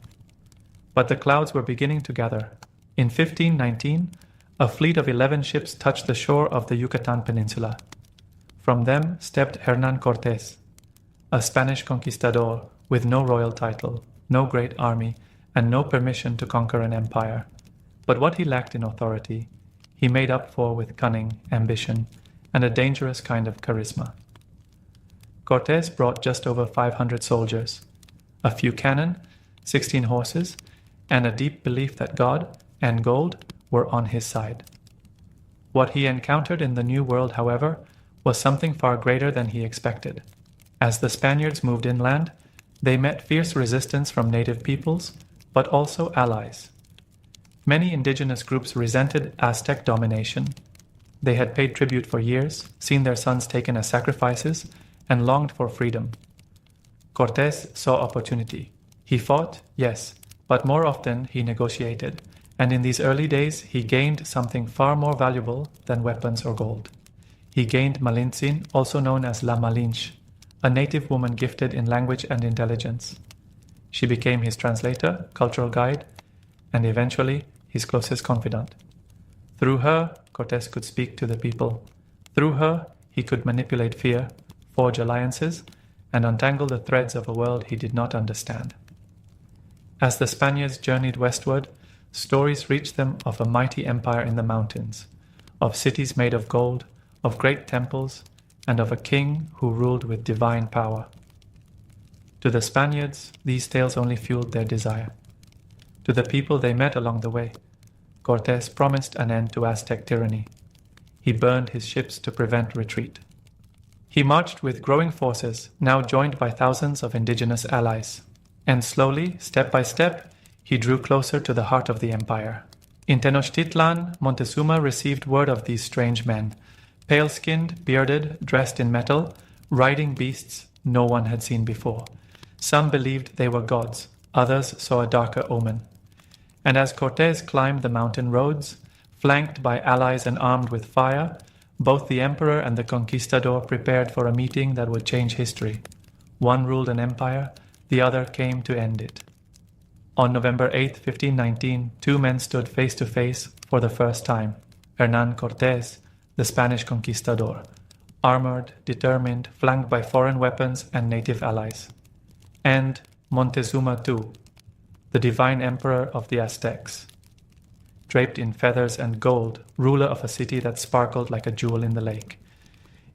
[SPEAKER 1] But the clouds were beginning to gather. In 1519, a fleet of 11 ships touched the shore of the Yucatan Peninsula. From them stepped Hernán Cortés, a Spanish conquistador with no royal title, no great army, and no permission to conquer an empire. But what he lacked in authority, he made up for with cunning, ambition, and a dangerous kind of charisma. Cortés brought just over 500 soldiers, a few cannon, 16 horses, and a deep belief that God and gold were on his side. What he encountered in the New World, however, was something far greater than he expected. As the Spaniards moved inland, they met fierce resistance from native peoples, but also allies. Many indigenous groups resented Aztec domination. They had paid tribute for years, seen their sons taken as sacrifices, and longed for freedom. Cortés saw opportunity. He fought, yes, but more often he negotiated, and in these early days he gained something far more valuable than weapons or gold. He gained Malintzin, also known as La Malinche, a native woman gifted in language and intelligence. She became his translator, cultural guide, and eventually his closest confidant. Through her, Cortés could speak to the people. Through her, he could manipulate fear, forge alliances, and untangle the threads of a world he did not understand. As the Spaniards journeyed westward, stories reached them of a mighty empire in the mountains, of cities made of gold, of great temples, and of a king who ruled with divine power. To the Spaniards, these tales only fueled their desire. To the people they met along the way, Cortés promised an end to Aztec tyranny. He burned his ships to prevent retreat. He marched with growing forces, now joined by thousands of indigenous allies. And slowly, step by step, he drew closer to the heart of the empire. In Tenochtitlan, Montezuma received word of these strange men, pale-skinned, bearded, dressed in metal, riding beasts no one had seen before. Some believed they were gods, others saw a darker omen. And as Cortés climbed the mountain roads, flanked by allies and armed with fire, both the emperor and the conquistador prepared for a meeting that would change history. One ruled an empire, the other came to end it. On November 8, 1519, two men stood face to face for the first time. Hernán Cortés, the Spanish conquistador, armored, determined, flanked by foreign weapons and native allies. And Montezuma II, the divine emperor of the Aztecs, draped in feathers and gold, ruler of a city that sparkled like a jewel in the lake.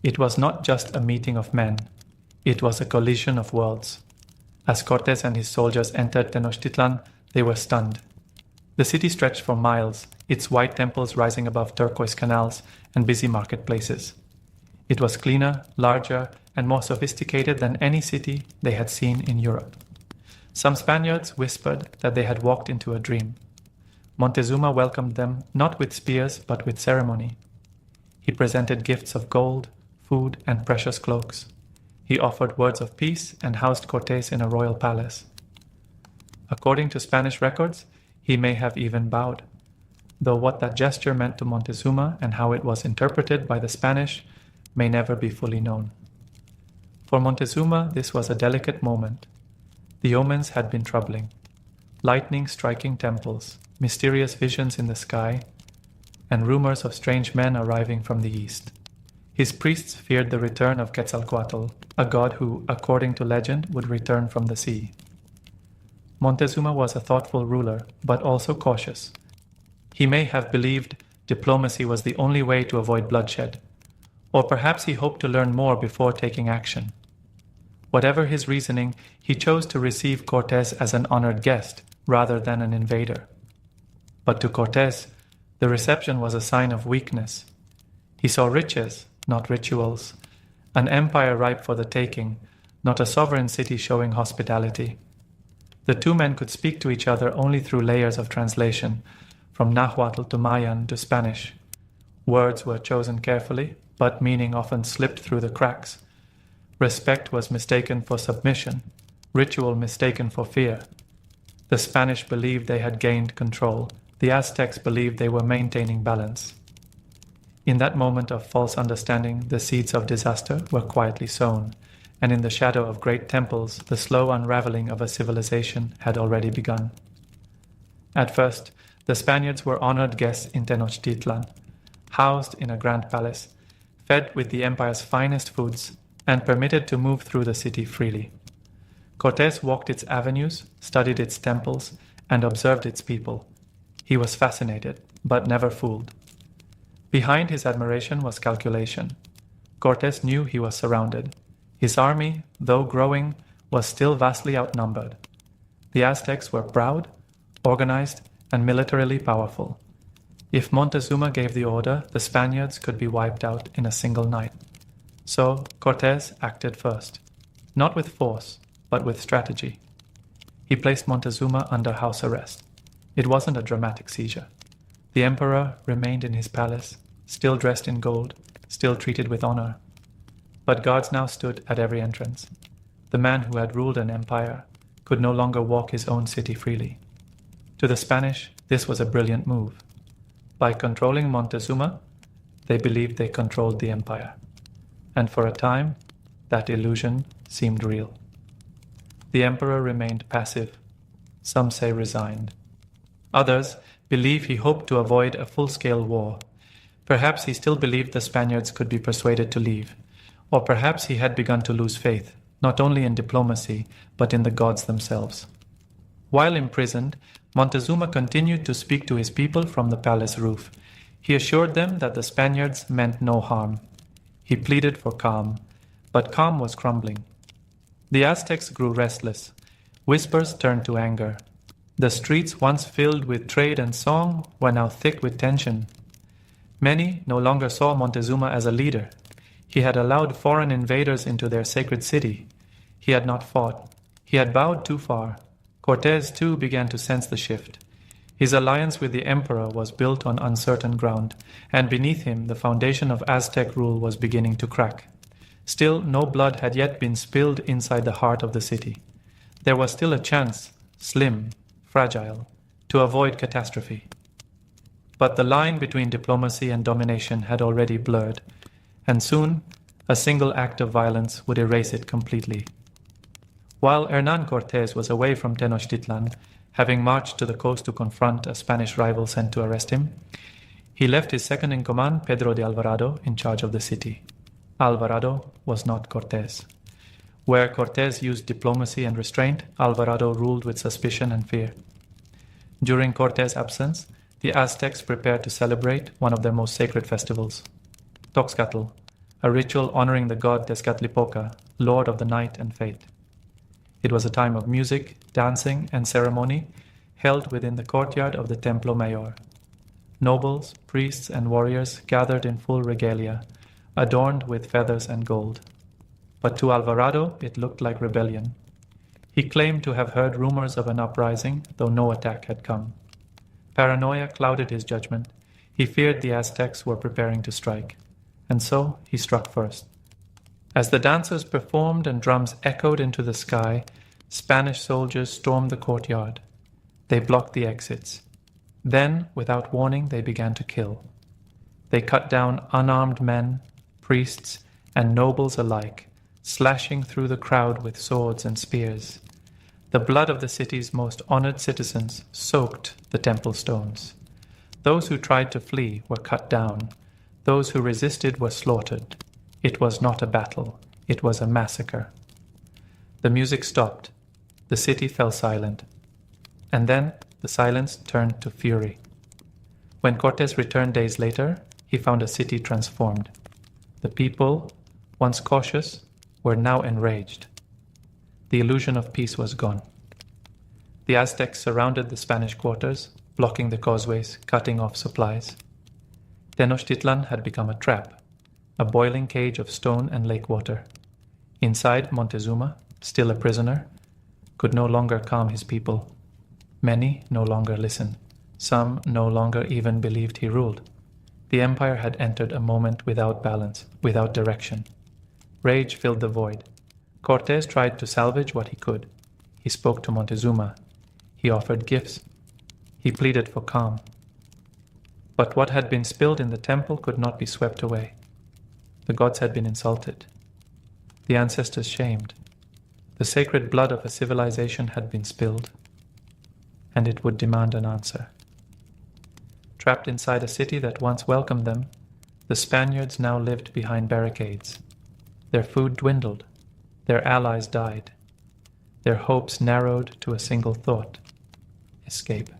[SPEAKER 1] It was not just a meeting of men, it was a collision of worlds. As Cortés and his soldiers entered Tenochtitlan, they were stunned. The city stretched for miles, its white temples rising above turquoise canals and busy marketplaces. It was cleaner, larger, and more sophisticated than any city they had seen in Europe. Some Spaniards whispered that they had walked into a dream. Montezuma welcomed them not with spears but with ceremony. He presented gifts of gold, food, and precious cloaks. He offered words of peace and housed Cortés in a royal palace. According to Spanish records, he may have even bowed, though what that gesture meant to Montezuma and how it was interpreted by the Spanish may never be fully known. For Montezuma, this was a delicate moment. The omens had been troubling. Lightning striking temples, mysterious visions in the sky, and rumors of strange men arriving from the east. His priests feared the return of Quetzalcoatl, a god who, according to legend, would return from the sea. Montezuma was a thoughtful ruler, but also cautious. He may have believed diplomacy was the only way to avoid bloodshed, or perhaps he hoped to learn more before taking action. Whatever his reasoning, he chose to receive Cortés as an honored guest rather than an invader. But to Cortés, the reception was a sign of weakness. He saw riches, not rituals, an empire ripe for the taking, not a sovereign city showing hospitality. The two men could speak to each other only through layers of translation, from Nahuatl to Mayan to Spanish. Words were chosen carefully, but meaning often slipped through the cracks. Respect was mistaken for submission, ritual mistaken for fear. The Spanish believed they had gained control. The Aztecs believed they were maintaining balance. In that moment of false understanding, the seeds of disaster were quietly sown, and in the shadow of great temples, the slow unraveling of a civilization had already begun. At first, the Spaniards were honored guests in Tenochtitlan, housed in a grand palace, fed with the empire's finest foods, and permitted to move through the city freely. Cortés walked its avenues, studied its temples, and observed its people. He was fascinated, but never fooled. Behind his admiration was calculation. Cortés knew he was surrounded. His army, though growing, was still vastly outnumbered. The Aztecs were proud, organized, and militarily powerful. If Montezuma gave the order, the Spaniards could be wiped out in a single night. So Cortés acted first, not with force, but with strategy. He placed Montezuma under house arrest. It wasn't a dramatic seizure. The emperor remained in his palace, still dressed in gold, still treated with honor. But guards now stood at every entrance. The man who had ruled an empire could no longer walk his own city freely. To the Spanish, this was a brilliant move. By controlling Montezuma, they believed they controlled the empire. And for a time, that illusion seemed real. The emperor remained passive, some say resigned. Others believe he hoped to avoid a full-scale war. Perhaps he still believed the Spaniards could be persuaded to leave, or perhaps he had begun to lose faith, not only in diplomacy, but in the gods themselves. While imprisoned, Montezuma continued to speak to his people from the palace roof. He assured them that the Spaniards meant no harm. He pleaded for calm, but calm was crumbling. The Aztecs grew restless. Whispers turned to anger. The streets once filled with trade and song were now thick with tension. Many no longer saw Montezuma as a leader. He had allowed foreign invaders into their sacred city. He had not fought. He had bowed too far. Cortés, too, began to sense the shift. His alliance with the emperor was built on uncertain ground, and beneath him the foundation of Aztec rule was beginning to crack. Still, no blood had yet been spilled inside the heart of the city. There was still a chance, slim, fragile, to avoid catastrophe. But the line between diplomacy and domination had already blurred, and soon a single act of violence would erase it completely. While Hernán Cortés was away from Tenochtitlan, having marched to the coast to confront a Spanish rival sent to arrest him, he left his second-in-command, Pedro de Alvarado, in charge of the city. Alvarado was not Cortés. Where Cortés used diplomacy and restraint, Alvarado ruled with suspicion and fear. During Cortés' absence, the Aztecs prepared to celebrate one of their most sacred festivals, Toxcatl, a ritual honoring the god Tezcatlipoca, lord of the night and fate. It was a time of music, dancing, and ceremony held within the courtyard of the Templo Mayor. Nobles, priests, and warriors gathered in full regalia, adorned with feathers and gold. But to Alvarado, it looked like rebellion. He claimed to have heard rumors of an uprising, though no attack had come. Paranoia clouded his judgment. He feared the Aztecs were preparing to strike, and so he struck first. As the dancers performed and drums echoed into the sky, Spanish soldiers stormed the courtyard. They blocked the exits. Then, without warning, they began to kill. They cut down unarmed men, priests, and nobles alike, slashing through the crowd with swords and spears. The blood of the city's most honored citizens soaked the temple stones. Those who tried to flee were cut down. Those who resisted were slaughtered. It was not a battle. It was a massacre. The music stopped. The city fell silent. And then the silence turned to fury. When Cortés returned days later, he found a city transformed. The people, once cautious, were now enraged. The illusion of peace was gone. The Aztecs surrounded the Spanish quarters, blocking the causeways, cutting off supplies. Tenochtitlan had become a trap, a boiling cage of stone and lake water. Inside, Montezuma, still a prisoner, could no longer calm his people. Many no longer listened. Some no longer even believed he ruled. The empire had entered a moment without balance, without direction. Rage filled the void. Cortés tried to salvage what he could. He spoke to Montezuma. He offered gifts. He pleaded for calm. But what had been spilled in the temple could not be swept away. The gods had been insulted. The ancestors shamed. The sacred blood of a civilization had been spilled, and it would demand an answer. Trapped inside a city that once welcomed them, the Spaniards now lived behind barricades. Their food dwindled. Their allies died. Their hopes narrowed to a single thought: escape.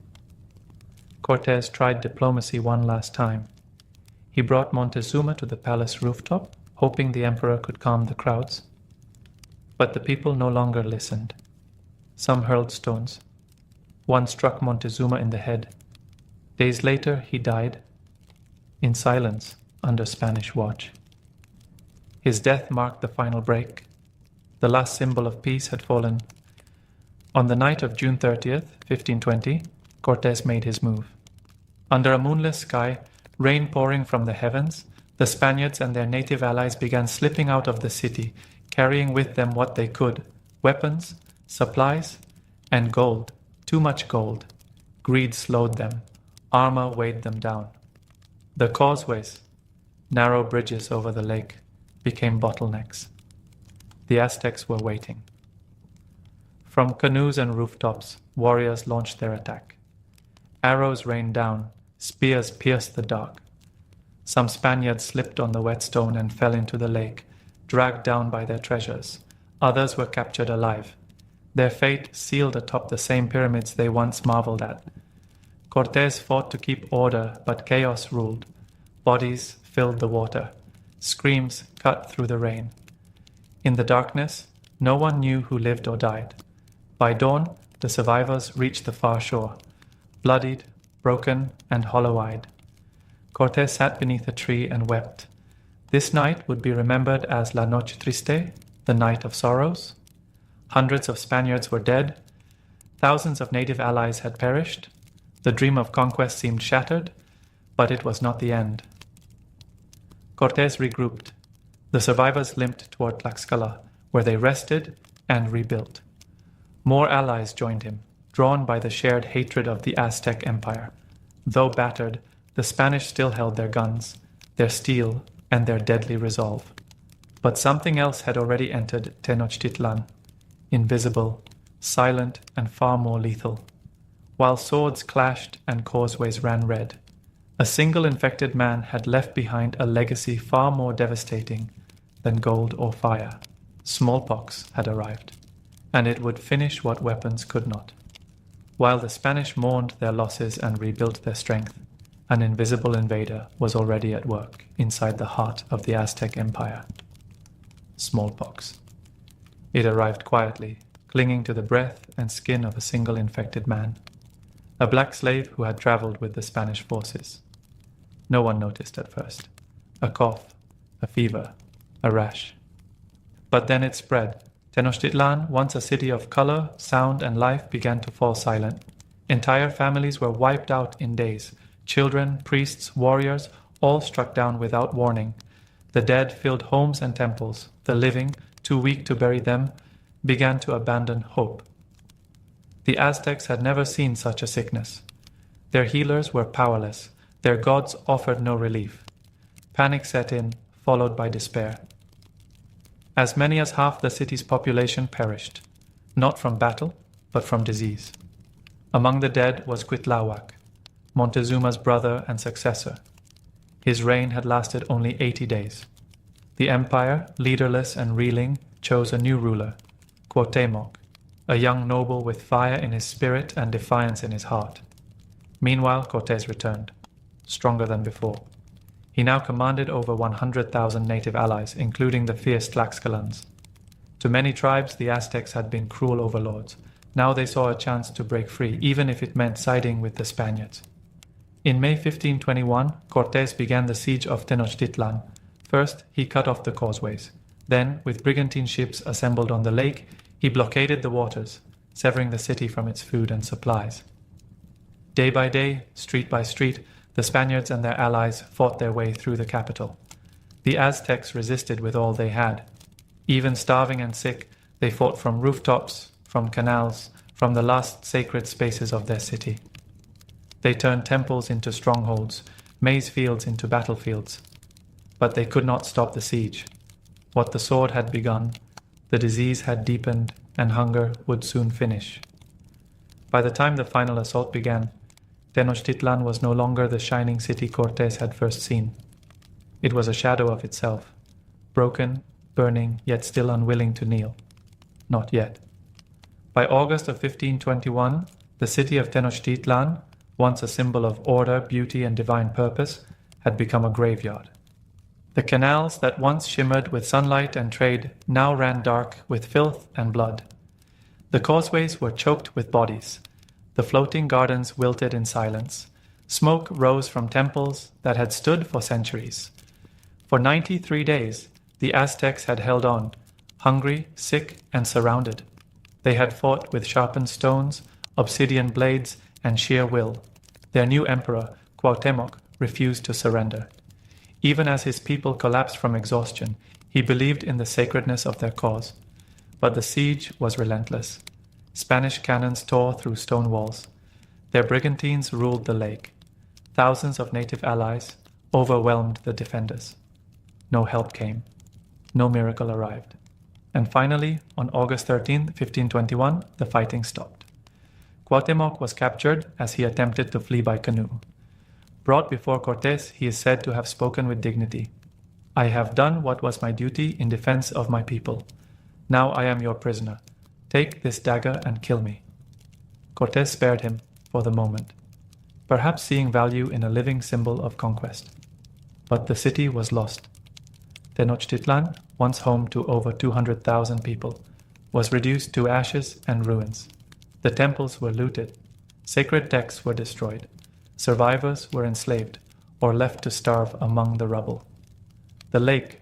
[SPEAKER 1] Cortés tried diplomacy one last time. He brought Montezuma to the palace rooftop, hoping the emperor could calm the crowds. But the people no longer listened. Some hurled stones. One struck Montezuma in the head. Days later, he died, in silence, under Spanish watch. His death marked the final break. The last symbol of peace had fallen. On the night of June 30th, 1520, Cortés made his move. Under a moonless sky, rain pouring from the heavens, the Spaniards and their native allies began slipping out of the city, carrying with them what they could: weapons, supplies, and gold. Too much gold. Greed slowed them. Armor weighed them down. The causeways, narrow bridges over the lake, became bottlenecks. The Aztecs were waiting. From canoes and rooftops, warriors launched their attack. Arrows rained down, spears pierced the dark. Some Spaniards slipped on the wet stone and fell into the lake, dragged down by their treasures. Others were captured alive. Their fate sealed atop the same pyramids they once marveled at. Cortés fought to keep order, but chaos ruled. Bodies filled the water. Screams cut through the rain. In the darkness, no one knew who lived or died. By dawn, the survivors reached the far shore, bloodied, broken, and hollow-eyed. Cortés sat beneath a tree and wept. This night would be remembered as La Noche Triste, the night of sorrows. Hundreds of Spaniards were dead. Thousands of native allies had perished. The dream of conquest seemed shattered, but it was not the end. Cortés regrouped. The survivors limped toward Tlaxcala, where they rested and rebuilt. More allies joined him, drawn by the shared hatred of the Aztec Empire. Though battered, the Spanish still held their guns, their steel, and their deadly resolve. But something else had already entered Tenochtitlan, invisible, silent, and far more lethal. While swords clashed and causeways ran red, a single infected man had left behind a legacy far more devastating than gold or fire. Smallpox had arrived, and it would finish what weapons could not. While the Spanish mourned their losses and rebuilt their strength, an invisible invader was already at work inside the heart of the Aztec Empire. Smallpox. It arrived quietly, clinging to the breath and skin of a single infected man, a black slave who had traveled with the Spanish forces. No one noticed at first. A cough, a fever, a rash. But then it spread. Tenochtitlan, once a city of color, sound, and life, began to fall silent. Entire families were wiped out in days. Children, priests, warriors, all struck down without warning. The dead filled homes and temples. The living, too weak to bury them, began to abandon hope. The Aztecs had never seen such a sickness. Their healers were powerless. Their gods offered no relief. Panic set in, followed by despair. As many as half the city's population perished, not from battle, but from disease. Among the dead was Cuitlahuac, Montezuma's brother and successor. His reign had lasted only 80 days. The empire, leaderless and reeling, chose a new ruler, Cuauhtémoc, a young noble with fire in his spirit and defiance in his heart. Meanwhile, Cortés returned, stronger than before. He now commanded over 100,000 native allies, including the fierce Tlaxcalans. To many tribes, the Aztecs had been cruel overlords. Now they saw a chance to break free, even if it meant siding with the Spaniards. In May 1521, Cortés began the siege of Tenochtitlan. First, he cut off the causeways. Then, with brigantine ships assembled on the lake, he blockaded the waters, severing the city from its food and supplies. Day by day, street by street, the Spaniards and their allies fought their way through the capital. The Aztecs resisted with all they had. Even starving and sick, they fought from rooftops, from canals, from the last sacred spaces of their city. They turned temples into strongholds, maize fields into battlefields. But they could not stop the siege. What the sword had begun, the disease had deepened, and hunger would soon finish. By the time the final assault began, Tenochtitlan was no longer the shining city Cortés had first seen. It was a shadow of itself, broken, burning, yet still unwilling to kneel. Not yet. By August of 1521, the city of Tenochtitlan, once a symbol of order, beauty, and divine purpose, had become a graveyard. The canals that once shimmered with sunlight and trade now ran dark with filth and blood. The causeways were choked with bodies. The floating gardens wilted in silence. Smoke rose from temples that had stood for centuries. For 93 days, the Aztecs had held on, hungry, sick, and surrounded. They had fought with sharpened stones, obsidian blades, and sheer will. Their new emperor, Cuauhtémoc, refused to surrender. Even as his people collapsed from exhaustion, he believed in the sacredness of their cause. But the siege was relentless. Spanish cannons tore through stone walls. Their brigantines ruled the lake. Thousands of native allies overwhelmed the defenders. No help came. No miracle arrived. And finally, on August 13, 1521, the fighting stopped. Cuauhtémoc was captured as he attempted to flee by canoe. Brought before Cortés, he is said to have spoken with dignity. "I have done what was my duty in defense of my people. Now I am your prisoner. Take this dagger and kill me." Cortés spared him for the moment, perhaps seeing value in a living symbol of conquest. But the city was lost. Tenochtitlan, once home to over 200,000 people, was reduced to ashes and ruins. The temples were looted. Sacred texts were destroyed. Survivors were enslaved or left to starve among the rubble. The lake,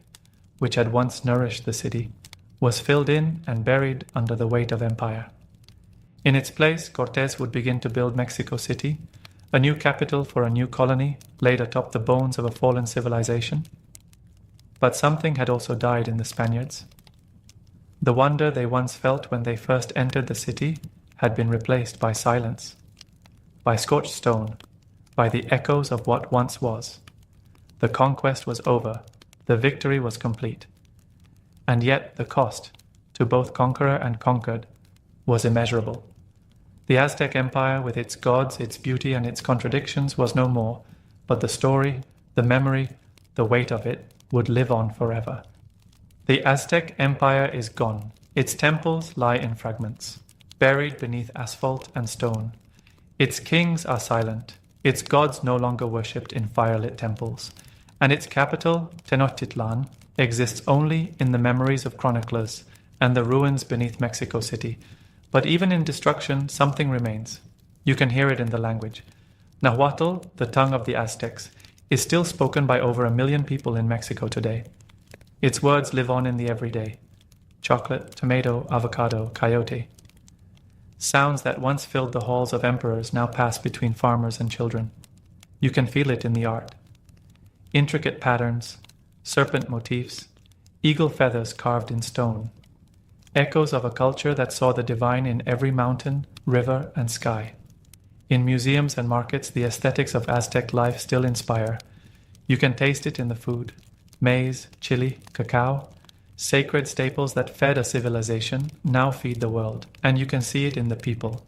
[SPEAKER 1] which had once nourished the city, was filled in and buried under the weight of empire. In its place, Cortés would begin to build Mexico City, a new capital for a new colony laid atop the bones of a fallen civilization. But something had also died in the Spaniards. The wonder they once felt when they first entered the city had been replaced by silence, by scorched stone, by the echoes of what once was. The conquest was over, the victory was complete. And yet the cost, to both conqueror and conquered, was immeasurable. The Aztec Empire, with its gods, its beauty, and its contradictions, was no more, but the story, the memory, the weight of it would live on forever. The Aztec Empire is gone. Its temples lie in fragments, buried beneath asphalt and stone. Its kings are silent, its gods no longer worshipped in firelit temples, and its capital, Tenochtitlan, exists only in the memories of chroniclers and the ruins beneath Mexico City. But even in destruction, something remains. You can hear it in the language. Nahuatl, the tongue of the Aztecs, is still spoken by over 1 million people in Mexico today. Its words live on in the everyday. Chocolate, tomato, avocado, coyote. Sounds that once filled the halls of emperors now pass between farmers and children. You can feel it in the art. Intricate patterns, serpent motifs, eagle feathers carved in stone. Echoes of a culture that saw the divine in every mountain, river, and sky. In museums and markets, the aesthetics of Aztec life still inspire. You can taste it in the food. Maize, chili, cacao, sacred staples that fed a civilization now feed the world, and you can see it in the people.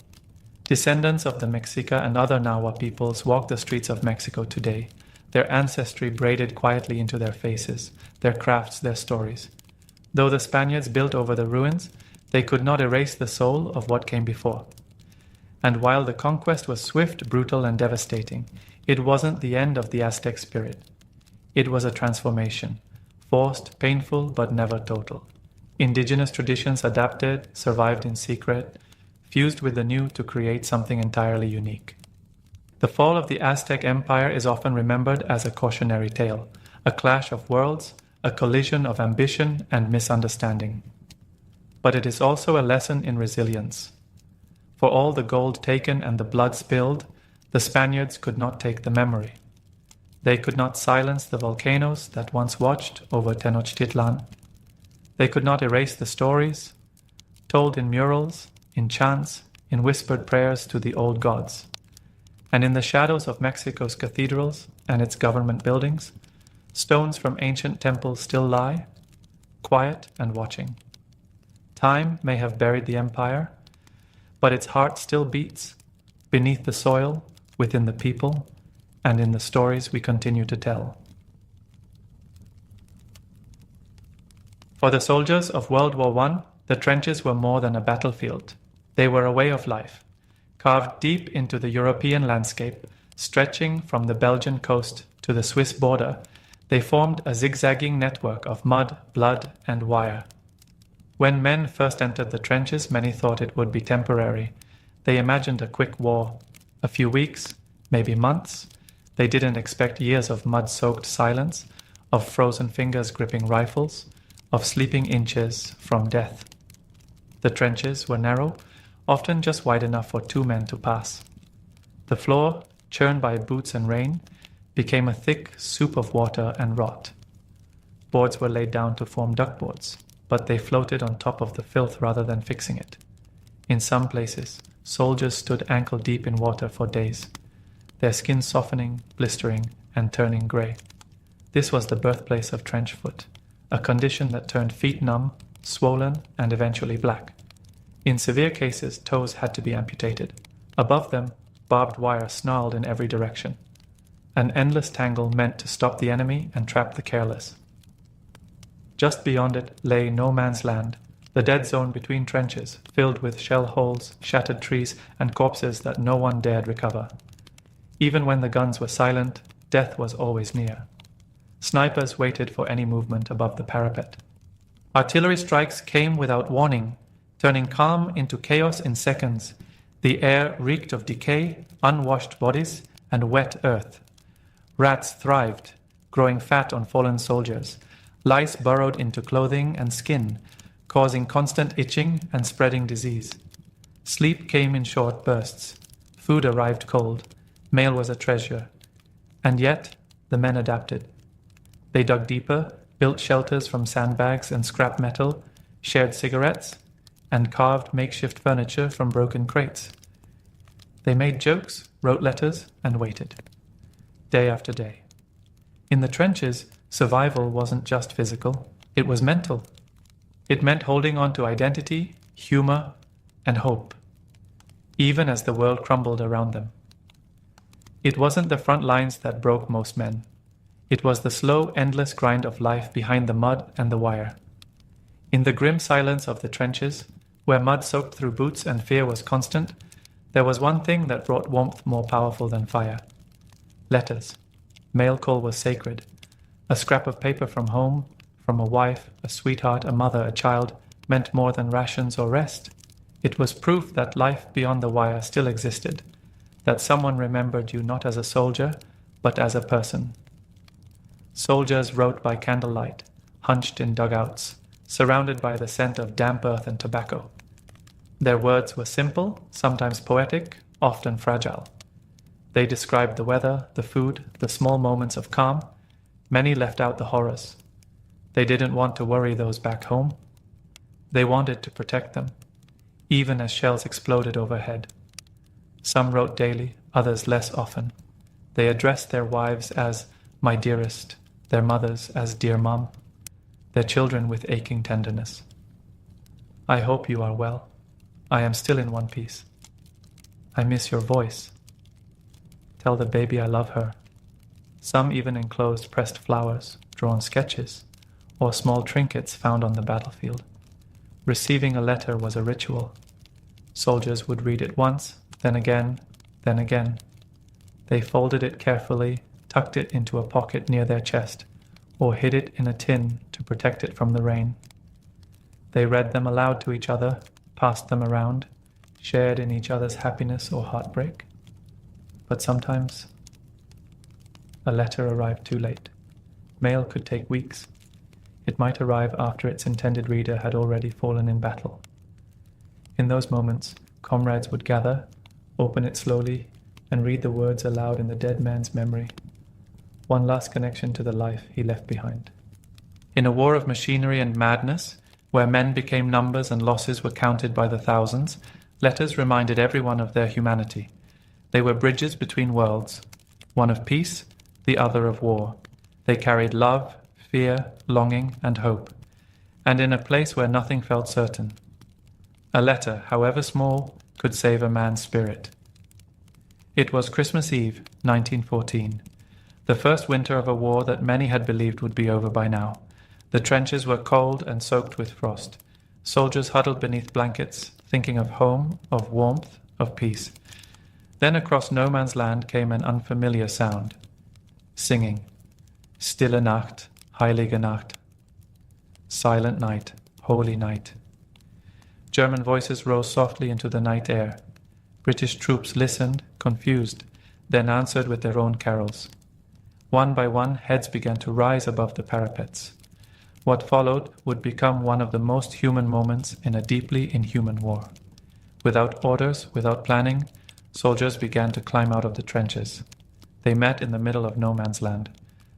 [SPEAKER 1] Descendants of the Mexica and other Nahua peoples walk the streets of Mexico today, their ancestry braided quietly into their faces, their crafts, their stories. Though the Spaniards built over the ruins, they could not erase the soul of what came before. And while the conquest was swift, brutal, and devastating, it wasn't the end of the Aztec spirit. It was a transformation, forced, painful, but never total. Indigenous traditions adapted, survived in secret, fused with the new to create something entirely unique. The fall of the Aztec Empire is often remembered as a cautionary tale, a clash of worlds, a collision of ambition and misunderstanding. But it is also a lesson in resilience. For all the gold taken and the blood spilled, the Spaniards could not take the memory. They could not silence the volcanoes that once watched over Tenochtitlan. They could not erase the stories, told in murals, in chants, in whispered prayers to the old gods. And in the shadows of Mexico's cathedrals and its government buildings, stones from ancient temples still lie, quiet and watching. Time may have buried the empire, but its heart still beats beneath the soil, within the people, and in the stories we continue to tell. For the soldiers of World War I, the trenches were more than a battlefield. They were a way of life, carved deep into the European landscape, stretching from the Belgian coast to the Swiss border. They formed a zigzagging network of mud, blood, and wire. When men first entered the trenches, many thought it would be temporary. They imagined a quick war, a few weeks, maybe months. They didn't expect years of mud-soaked silence, of frozen fingers gripping rifles, of sleeping inches from death. The trenches were narrow, often just wide enough for 2 men to pass. The floor, churned by boots and rain, became a thick soup of water and rot. Boards were laid down to form duckboards, but they floated on top of the filth rather than fixing it. In some places, soldiers stood ankle-deep in water for days, their skin softening, blistering, and turning grey. This was the birthplace of trench foot, a condition that turned feet numb, swollen, and eventually black. In severe cases, toes had to be amputated. Above them, barbed wire snarled in every direction. An endless tangle meant to stop the enemy and trap the careless. Just beyond it lay no man's land, the dead zone between trenches, filled with shell holes, shattered trees, and corpses that no one dared recover. Even when the guns were silent, death was always near. Snipers waited for any movement above the parapet. Artillery strikes came without warning, turning calm into chaos in seconds. The air reeked of decay, unwashed bodies, and wet earth. Rats thrived, growing fat on fallen soldiers. Lice burrowed into clothing and skin, causing constant itching and spreading disease. Sleep came in short bursts. Food arrived cold. Mail was a treasure. And yet, the men adapted. They dug deeper, built shelters from sandbags and scrap metal, shared cigarettes, and carved makeshift furniture from broken crates. They made jokes, wrote letters, and waited, day after day. In the trenches, survival wasn't just physical, it was mental. It meant holding on to identity, humor, and hope, even as the world crumbled around them. It wasn't the front lines that broke most men. It was the slow, endless grind of life behind the mud and the wire. In the grim silence of the trenches, where mud soaked through boots and fear was constant, there was one thing that brought warmth more powerful than fire. Letters. Mail call was sacred. A scrap of paper from home, from a wife, a sweetheart, a mother, a child, meant more than rations or rest. It was proof that life beyond the wire still existed, that someone remembered you not as a soldier, but as a person. Soldiers wrote by candlelight, hunched in dugouts, surrounded by the scent of damp earth and tobacco. Their words were simple, sometimes poetic, often fragile. They described the weather, the food, the small moments of calm. Many left out the horrors. They didn't want to worry those back home. They wanted to protect them, even as shells exploded overhead. Some wrote daily, others less often. They addressed their wives as my dearest, their mothers as dear mom, their children with aching tenderness. I hope you are well. I am still in one piece. I miss your voice. Tell the baby I love her. Some even enclosed pressed flowers, drawn sketches, or small trinkets found on the battlefield. Receiving a letter was a ritual. Soldiers would read it once, then again, then again. They folded it carefully, tucked it into a pocket near their chest, or hid it in a tin to protect it from the rain. They read them aloud to each other, passed them around, shared in each other's happiness or heartbreak. But sometimes, a letter arrived too late. Mail could take weeks. It might arrive after its intended reader had already fallen in battle. In those moments, comrades would gather, open it slowly, and read the words aloud in the dead man's memory. One last connection to the life he left behind. In a war of machinery and madness, where men became numbers and losses were counted by the thousands, letters reminded everyone of their humanity. They were bridges between worlds, one of peace, the other of war. They carried love, fear, longing, and hope, and in a place where nothing felt certain. A letter, however small, could save a man's spirit. It was Christmas Eve, 1914. The first winter of a war that many had believed would be over by now. The trenches were cold and soaked with frost. Soldiers huddled beneath blankets, thinking of home, of warmth, of peace. Then across no man's land came an unfamiliar sound. Singing. Stille Nacht, heilige Nacht. Silent night, holy night. German voices rose softly into the night air. British troops listened, confused, then answered with their own carols. One by one, heads began to rise above the parapets. What followed would become one of the most human moments in a deeply inhuman war. Without orders, without planning, soldiers began to climb out of the trenches. They met in the middle of no man's land,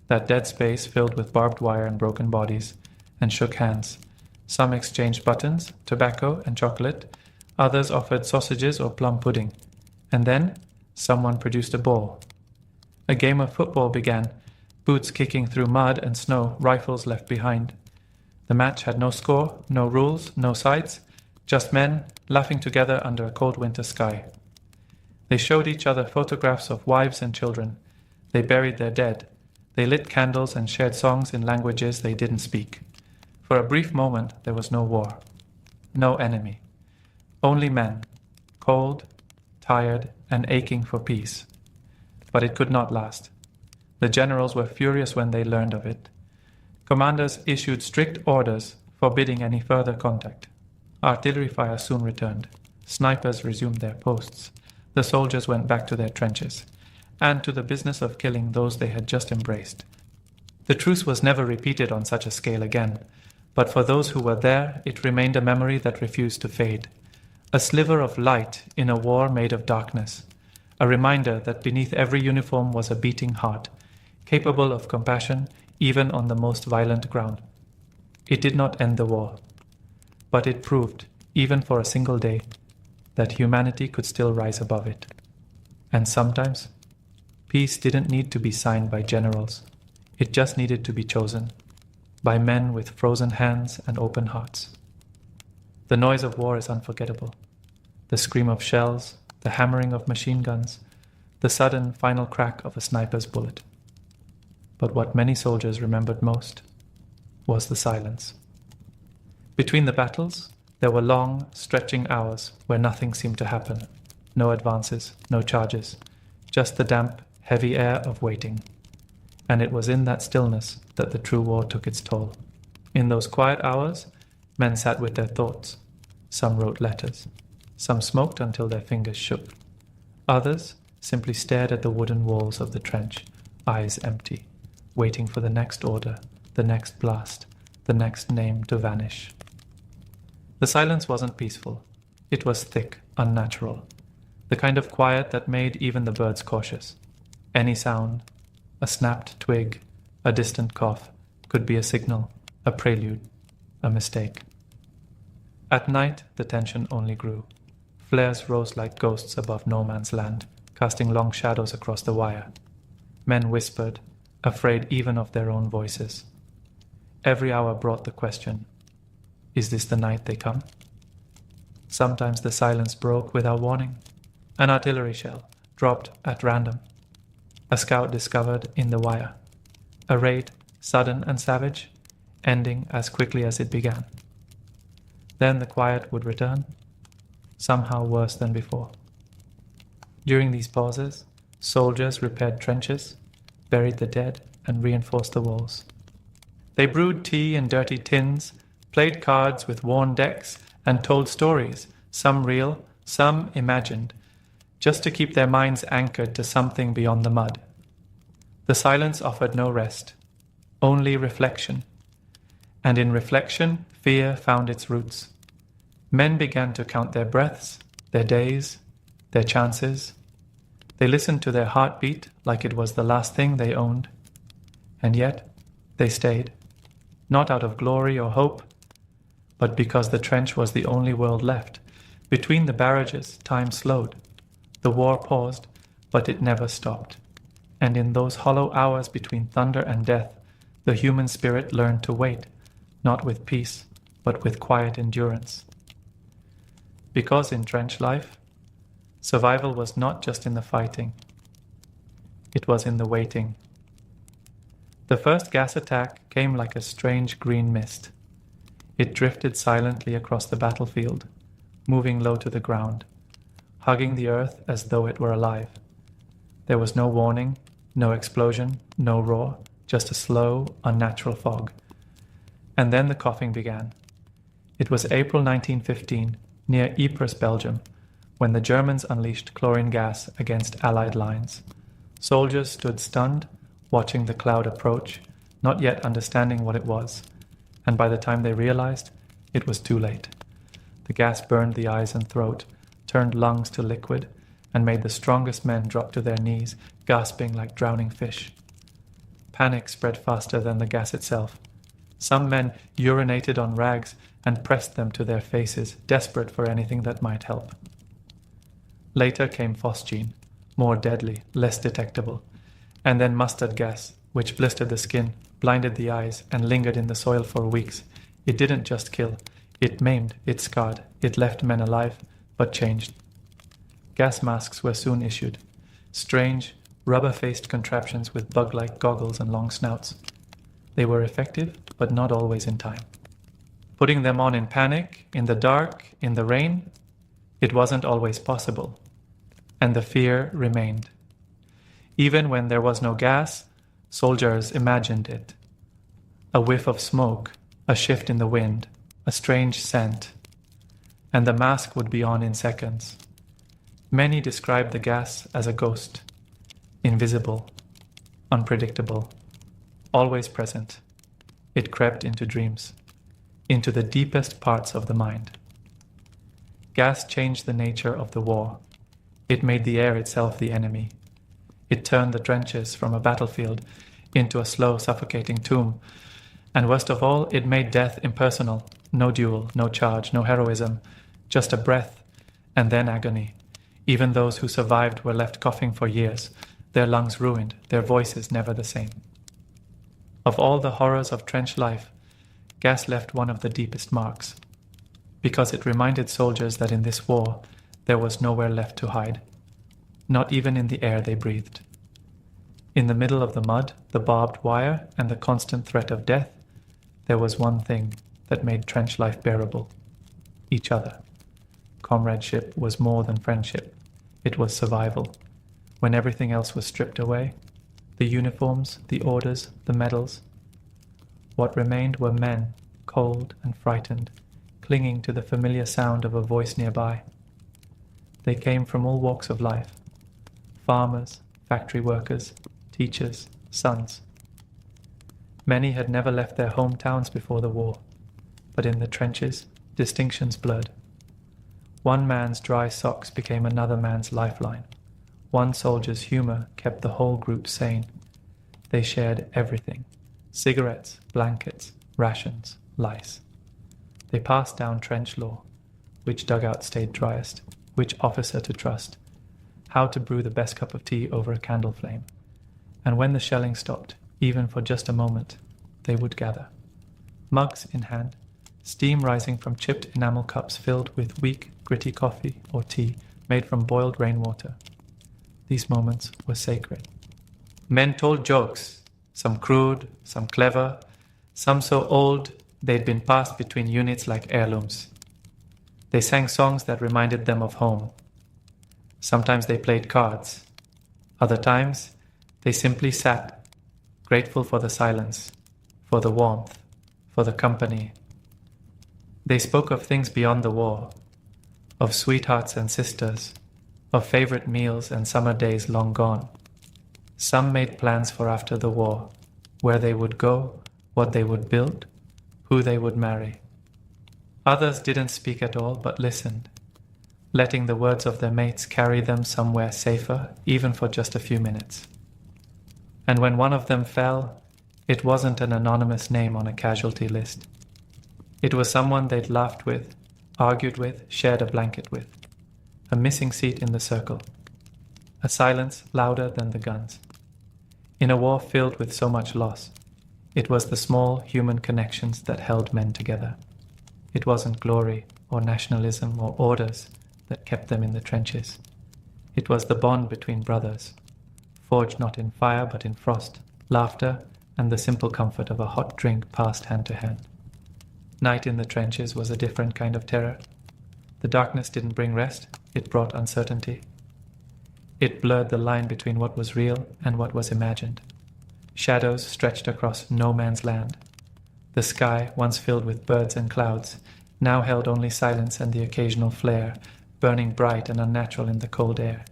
[SPEAKER 1] that dead space filled with barbed wire and broken bodies, and shook hands. Some exchanged buttons, tobacco, and chocolate. Others offered sausages or plum pudding. And then, someone produced a ball. A game of football began, boots kicking through mud and snow, rifles left behind. The match had no score, no rules, no sides, just men laughing together under a cold winter sky. They showed each other photographs of wives and children. They buried their dead. They lit candles and shared songs in languages they didn't speak. For a brief moment, there was no war, no enemy. Only men, cold, tired, and aching for peace. But it could not last. The generals were furious when they learned of it. Commanders issued strict orders forbidding any further contact. Artillery fire soon returned. Snipers resumed their posts. The soldiers went back to their trenches, and to the business of killing those they had just embraced. The truce was never repeated on such a scale again, but for those who were there, it remained a memory that refused to fade. A sliver of light in a war made of darkness. A reminder that beneath every uniform was a beating heart, capable of compassion even on the most violent ground. It did not end the war. But it proved, even for a single day, that humanity could still rise above it. And sometimes, peace didn't need to be signed by generals. It just needed to be chosen by men with frozen hands and open hearts. The noise of war is unforgettable. The scream of shells, the hammering of machine guns, the sudden final crack of a sniper's bullet. But what many soldiers remembered most was the silence. Between the battles, there were long, stretching hours where nothing seemed to happen. No advances, no charges, just the damp, heavy air of waiting. And it was in that stillness that the true war took its toll. In those quiet hours, men sat with their thoughts. Some wrote letters. Some smoked until their fingers shook. Others simply stared at the wooden walls of the trench, eyes empty, waiting for the next order, the next blast, the next name to vanish. The silence wasn't peaceful. It was thick, unnatural. The kind of quiet that made even the birds cautious. Any sound, a snapped twig, a distant cough, could be a signal, a prelude, a mistake. At night, the tension only grew. Flares rose like ghosts above no man's land, casting long shadows across the wire. Men whispered, afraid even of their own voices. Every hour brought the question, is this the night they come? Sometimes the silence broke without warning. An artillery shell dropped at random. A scout discovered in the wire. A raid, sudden and savage, ending as quickly as it began. Then the quiet would return, somehow worse than before. During these pauses, soldiers repaired trenches, buried the dead, and reinforced the walls. They brewed tea in dirty tins, played cards with worn decks, and told stories, some real, some imagined, just to keep their minds anchored to something beyond the mud. The silence offered no rest, only reflection. And in reflection, fear found its roots. Men began to count their breaths, their days, their chances. They listened to their heartbeat like it was the last thing they owned. And yet, they stayed, not out of glory or hope, but because the trench was the only world left. Between the barrages, time slowed. The war paused, but it never stopped. And in those hollow hours between thunder and death, the human spirit learned to wait, not with peace, but with quiet endurance. Because in trench life, survival was not just in the fighting. It was in the waiting. The first gas attack came like a strange green mist. It drifted silently across the battlefield, moving low to the ground, hugging the earth as though it were alive. There was no warning, no explosion, no roar, just a slow, unnatural fog. And then the coughing began. It was April 1915, near Ypres, Belgium, when the Germans unleashed chlorine gas against Allied lines. Soldiers stood stunned, watching the cloud approach, not yet understanding what it was. And by the time they realized, it was too late. The gas burned the eyes and throat, turned lungs to liquid, and made the strongest men drop to their knees, gasping like drowning fish. Panic spread faster than the gas itself. Some men urinated on rags and pressed them to their faces, desperate for anything that might help. Later came phosgene, more deadly, less detectable, and then mustard gas, which blistered the skin, blinded the eyes, and lingered in the soil for weeks. It didn't just kill. It maimed, it scarred, it left men alive, but changed. Gas masks were soon issued. Strange, rubber-faced contraptions with bug-like goggles and long snouts. They were effective, but not always in time. Putting them on in panic, in the dark, in the rain, it wasn't always possible. And the fear remained. Even when there was no gas, soldiers imagined it. A whiff of smoke, a shift in the wind, a strange scent. And the mask would be on in seconds. Many described the gas as a ghost, invisible, unpredictable, always present. It crept into dreams, into the deepest parts of the mind. Gas changed the nature of the war. It made the air itself the enemy. It turned the trenches from a battlefield into a slow, suffocating tomb. And worst of all, it made death impersonal. No duel, no charge, no heroism, just a breath, and then agony. Even those who survived were left coughing for years, their lungs ruined, their voices never the same. Of all the horrors of trench life, gas left one of the deepest marks, because it reminded soldiers that in this war there was nowhere left to hide, not even in the air they breathed. In the middle of the mud, the barbed wire, and the constant threat of death, there was one thing that made trench life bearable: each other. Comradeship was more than friendship. It was survival. When everything else was stripped away, the uniforms, the orders, the medals, what remained were men, cold and frightened, clinging to the familiar sound of a voice nearby. They came from all walks of life: farmers, factory workers, teachers, sons. Many had never left their hometowns before the war, but in the trenches, distinctions blurred. One man's dry socks became another man's lifeline. One soldier's humor kept the whole group sane. They shared everything: cigarettes, blankets, rations, lice. They passed down trench lore: which dugout stayed driest, which officer to trust, how to brew the best cup of tea over a candle flame. And when the shelling stopped, even for just a moment, they would gather, mugs in hand, steam rising from chipped enamel cups filled with weak, gritty coffee or tea made from boiled rainwater. These moments were sacred. Men told jokes, some crude, some clever, some so old they'd been passed between units like heirlooms. They sang songs that reminded them of home. Sometimes they played cards. Other times, they simply sat, grateful for the silence, for the warmth, for the company. They spoke of things beyond the war, of sweethearts and sisters, of favorite meals and summer days long gone. Some made plans for after the war, where they would go, what they would build, who they would marry. Others didn't speak at all, but listened, letting the words of their mates carry them somewhere safer, even for just a few minutes. And when one of them fell, it wasn't an anonymous name on a casualty list. It was someone they'd laughed with, argued with, shared a blanket with. A missing seat in the circle. A silence louder than the guns. In a war filled with so much loss, it was the small human connections that held men together. It wasn't glory or nationalism or orders that kept them in the trenches. It was the bond between brothers, forged not in fire but in frost, laughter, and the simple comfort of a hot drink passed hand to hand. Night in the trenches was a different kind of terror. The darkness didn't bring rest, it brought uncertainty. It blurred the line between what was real and what was imagined. Shadows stretched across no man's land. The sky, once filled with birds and clouds, now held only silence and the occasional flare, burning bright and unnatural in the cold air.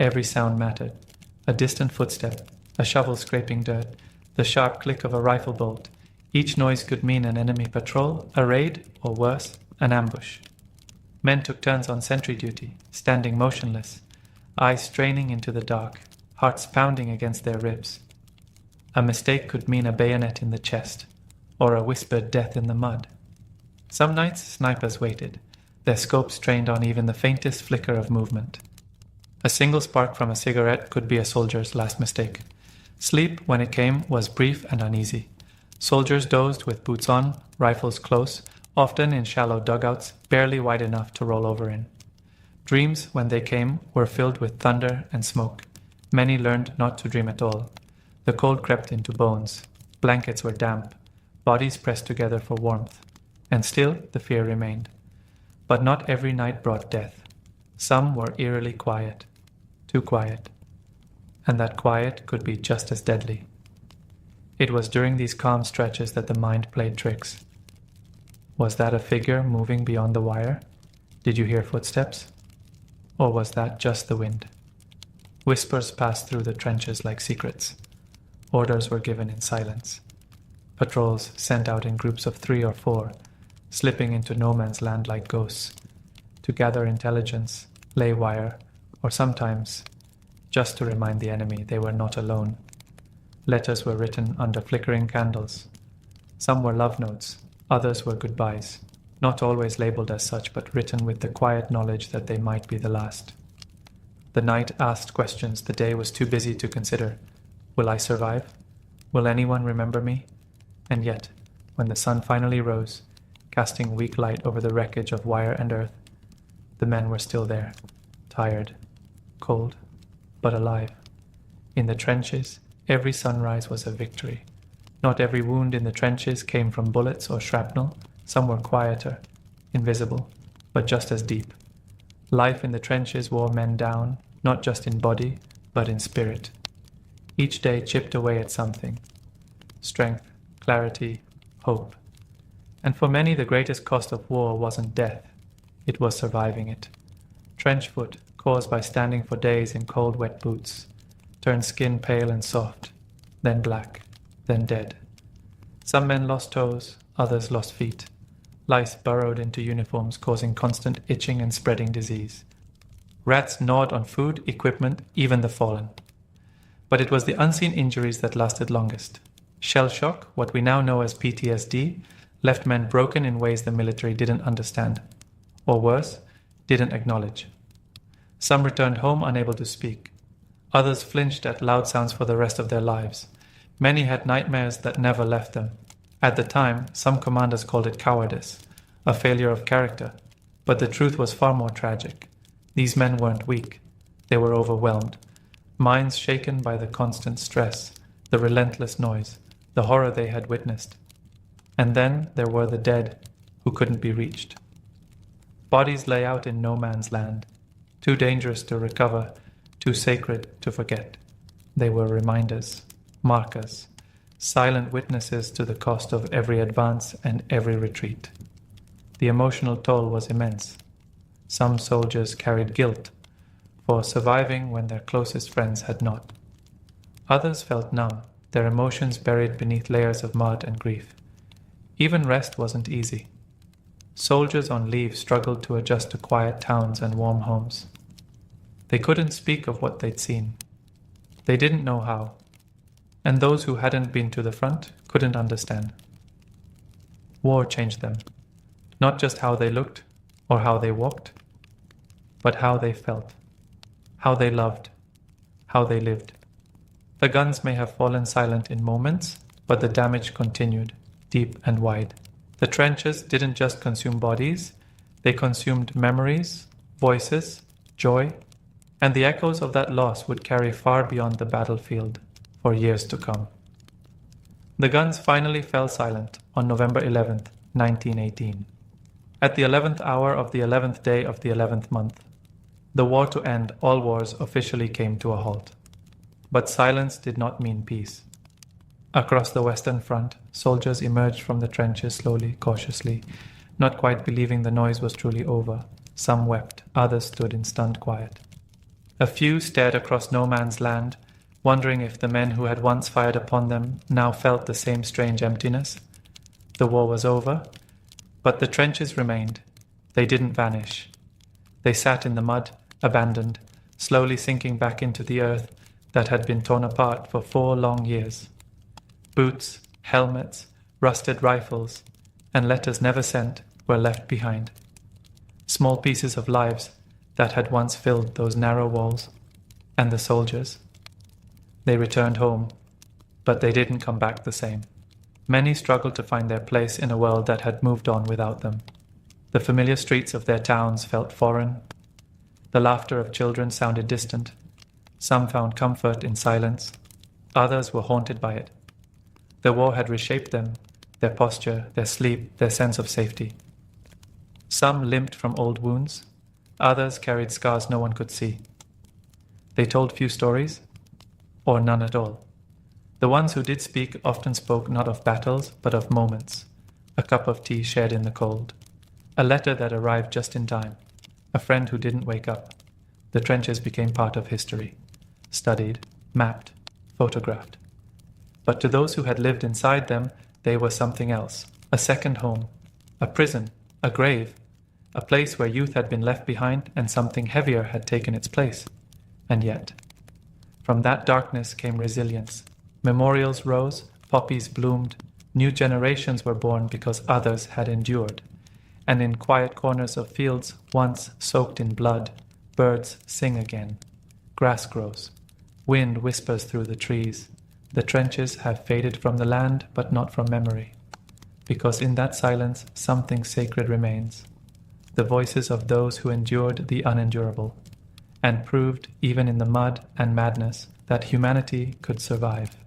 [SPEAKER 1] Every sound mattered. A distant footstep, a shovel scraping dirt, the sharp click of a rifle bolt. Each noise could mean an enemy patrol, a raid, or worse, an ambush. Men took turns on sentry duty, standing motionless, eyes straining into the dark, hearts pounding against their ribs. A mistake could mean a bayonet in the chest, or a whispered death in the mud. Some nights snipers waited, their scopes trained on even the faintest flicker of movement. A single spark from a cigarette could be a soldier's last mistake. Sleep, when it came, was brief and uneasy. Soldiers dozed with boots on, rifles close, often in shallow dugouts, barely wide enough to roll over in. Dreams, when they came, were filled with thunder and smoke. Many learned not to dream at all. The cold crept into bones. Blankets were damp. Bodies pressed together for warmth. And still the fear remained. But not every night brought death. Some were eerily quiet. Too quiet. And that quiet could be just as deadly. It was during these calm stretches that the mind played tricks. Was that a figure moving beyond the wire? Did you hear footsteps? Or was that just the wind? Whispers passed through the trenches like secrets. Orders were given in silence. Patrols sent out in groups of 3 or 4, slipping into no man's land like ghosts, to gather intelligence, lay wire, or sometimes just to remind the enemy they were not alone. Letters were written under flickering candles. Some were love notes, others were goodbyes. not always labeled as such, but written with the quiet knowledge that they might be the last. The night asked questions the day was too busy to consider. Will I survive? Will anyone remember me? And yet, when the sun finally rose, casting weak light over the wreckage of wire and earth, the men were still there, tired, cold, but alive. In the trenches, every sunrise was a victory. Not every wound in the trenches came from bullets or shrapnel. Some were quieter, invisible, but just as deep. Life in the trenches wore men down, not just in body, but in spirit. Each day chipped away at something. Strength, clarity, hope. And for many, the greatest cost of war wasn't death. It was surviving it. Trench foot, caused by standing for days in cold, wet boots, turned skin pale and soft, then black, then dead. Some men lost toes, others lost feet. Lice burrowed into uniforms, causing constant itching and spreading disease. Rats gnawed on food, equipment, even the fallen. But it was the unseen injuries that lasted longest. Shell shock, what we now know as PTSD, left men broken in ways the military didn't understand. Or worse, didn't acknowledge. Some returned home unable to speak. Others flinched at loud sounds for the rest of their lives. Many had nightmares that never left them. At the time, some commanders called it cowardice, a failure of character. But the truth was far more tragic. These men weren't weak. They were overwhelmed. Minds shaken by the constant stress, the relentless noise, the horror they had witnessed. And then there were the dead who couldn't be reached. Bodies lay out in no man's land, too dangerous to recover, too sacred to forget. They were reminders, markers, silent witnesses to the cost of every advance and every retreat. The emotional toll was immense. Some soldiers carried guilt for surviving when their closest friends had not. Others felt numb, their emotions buried beneath layers of mud and grief. Even rest wasn't easy. Soldiers on leave struggled to adjust to quiet towns and warm homes. They couldn't speak of what they'd seen. They didn't know how. And those who hadn't been to the front couldn't understand. War changed them. Not just how they looked or how they walked, but how they felt, how they loved, how they lived. The guns may have fallen silent in moments, but the damage continued, deep and wide. The trenches didn't just consume bodies, they consumed memories, voices, joy, and the echoes of that loss would carry far beyond the battlefield for years to come. The guns finally fell silent on November 11th, 1918. At the 11th hour of the 11th day of the 11th month, the war to end all wars officially came to a halt. But silence did not mean peace. Across the Western Front, soldiers emerged from the trenches slowly, cautiously, not quite believing the noise was truly over. Some wept, others stood in stunned quiet. A few stared across no man's land, wondering if the men who had once fired upon them now felt the same strange emptiness. The war was over, but the trenches remained. They didn't vanish. They sat in the mud, abandoned, slowly sinking back into the earth that had been torn apart for 4 long years. Boots, helmets, rusted rifles, and letters never sent were left behind. Small pieces of lives that had once filled those narrow walls. And the soldiers? They returned home, but they didn't come back the same. Many struggled to find their place in a world that had moved on without them. The familiar streets of their towns felt foreign. The laughter of children sounded distant. Some found comfort in silence. Others were haunted by it. The war had reshaped them, their posture, their sleep, their sense of safety. Some limped from old wounds. Others carried scars no one could see. They told few stories, or none at all. The ones who did speak often spoke not of battles, but of moments. A cup of tea shared in the cold. A letter that arrived just in time. A friend who didn't wake up. The trenches became part of history. Studied, mapped, photographed. But to those who had lived inside them, they were something else. A second home. A prison. A grave. A place where youth had been left behind and something heavier had taken its place. And yet, from that darkness came resilience. Memorials rose, poppies bloomed, new generations were born because others had endured. and in quiet corners of fields once soaked in blood, birds sing again. Grass grows. Wind whispers through the trees. The trenches have faded from the land, but not from memory. Because in that silence, something sacred remains. The voices of those who endured the unendurable, and proved, even in the mud and madness, that humanity could survive.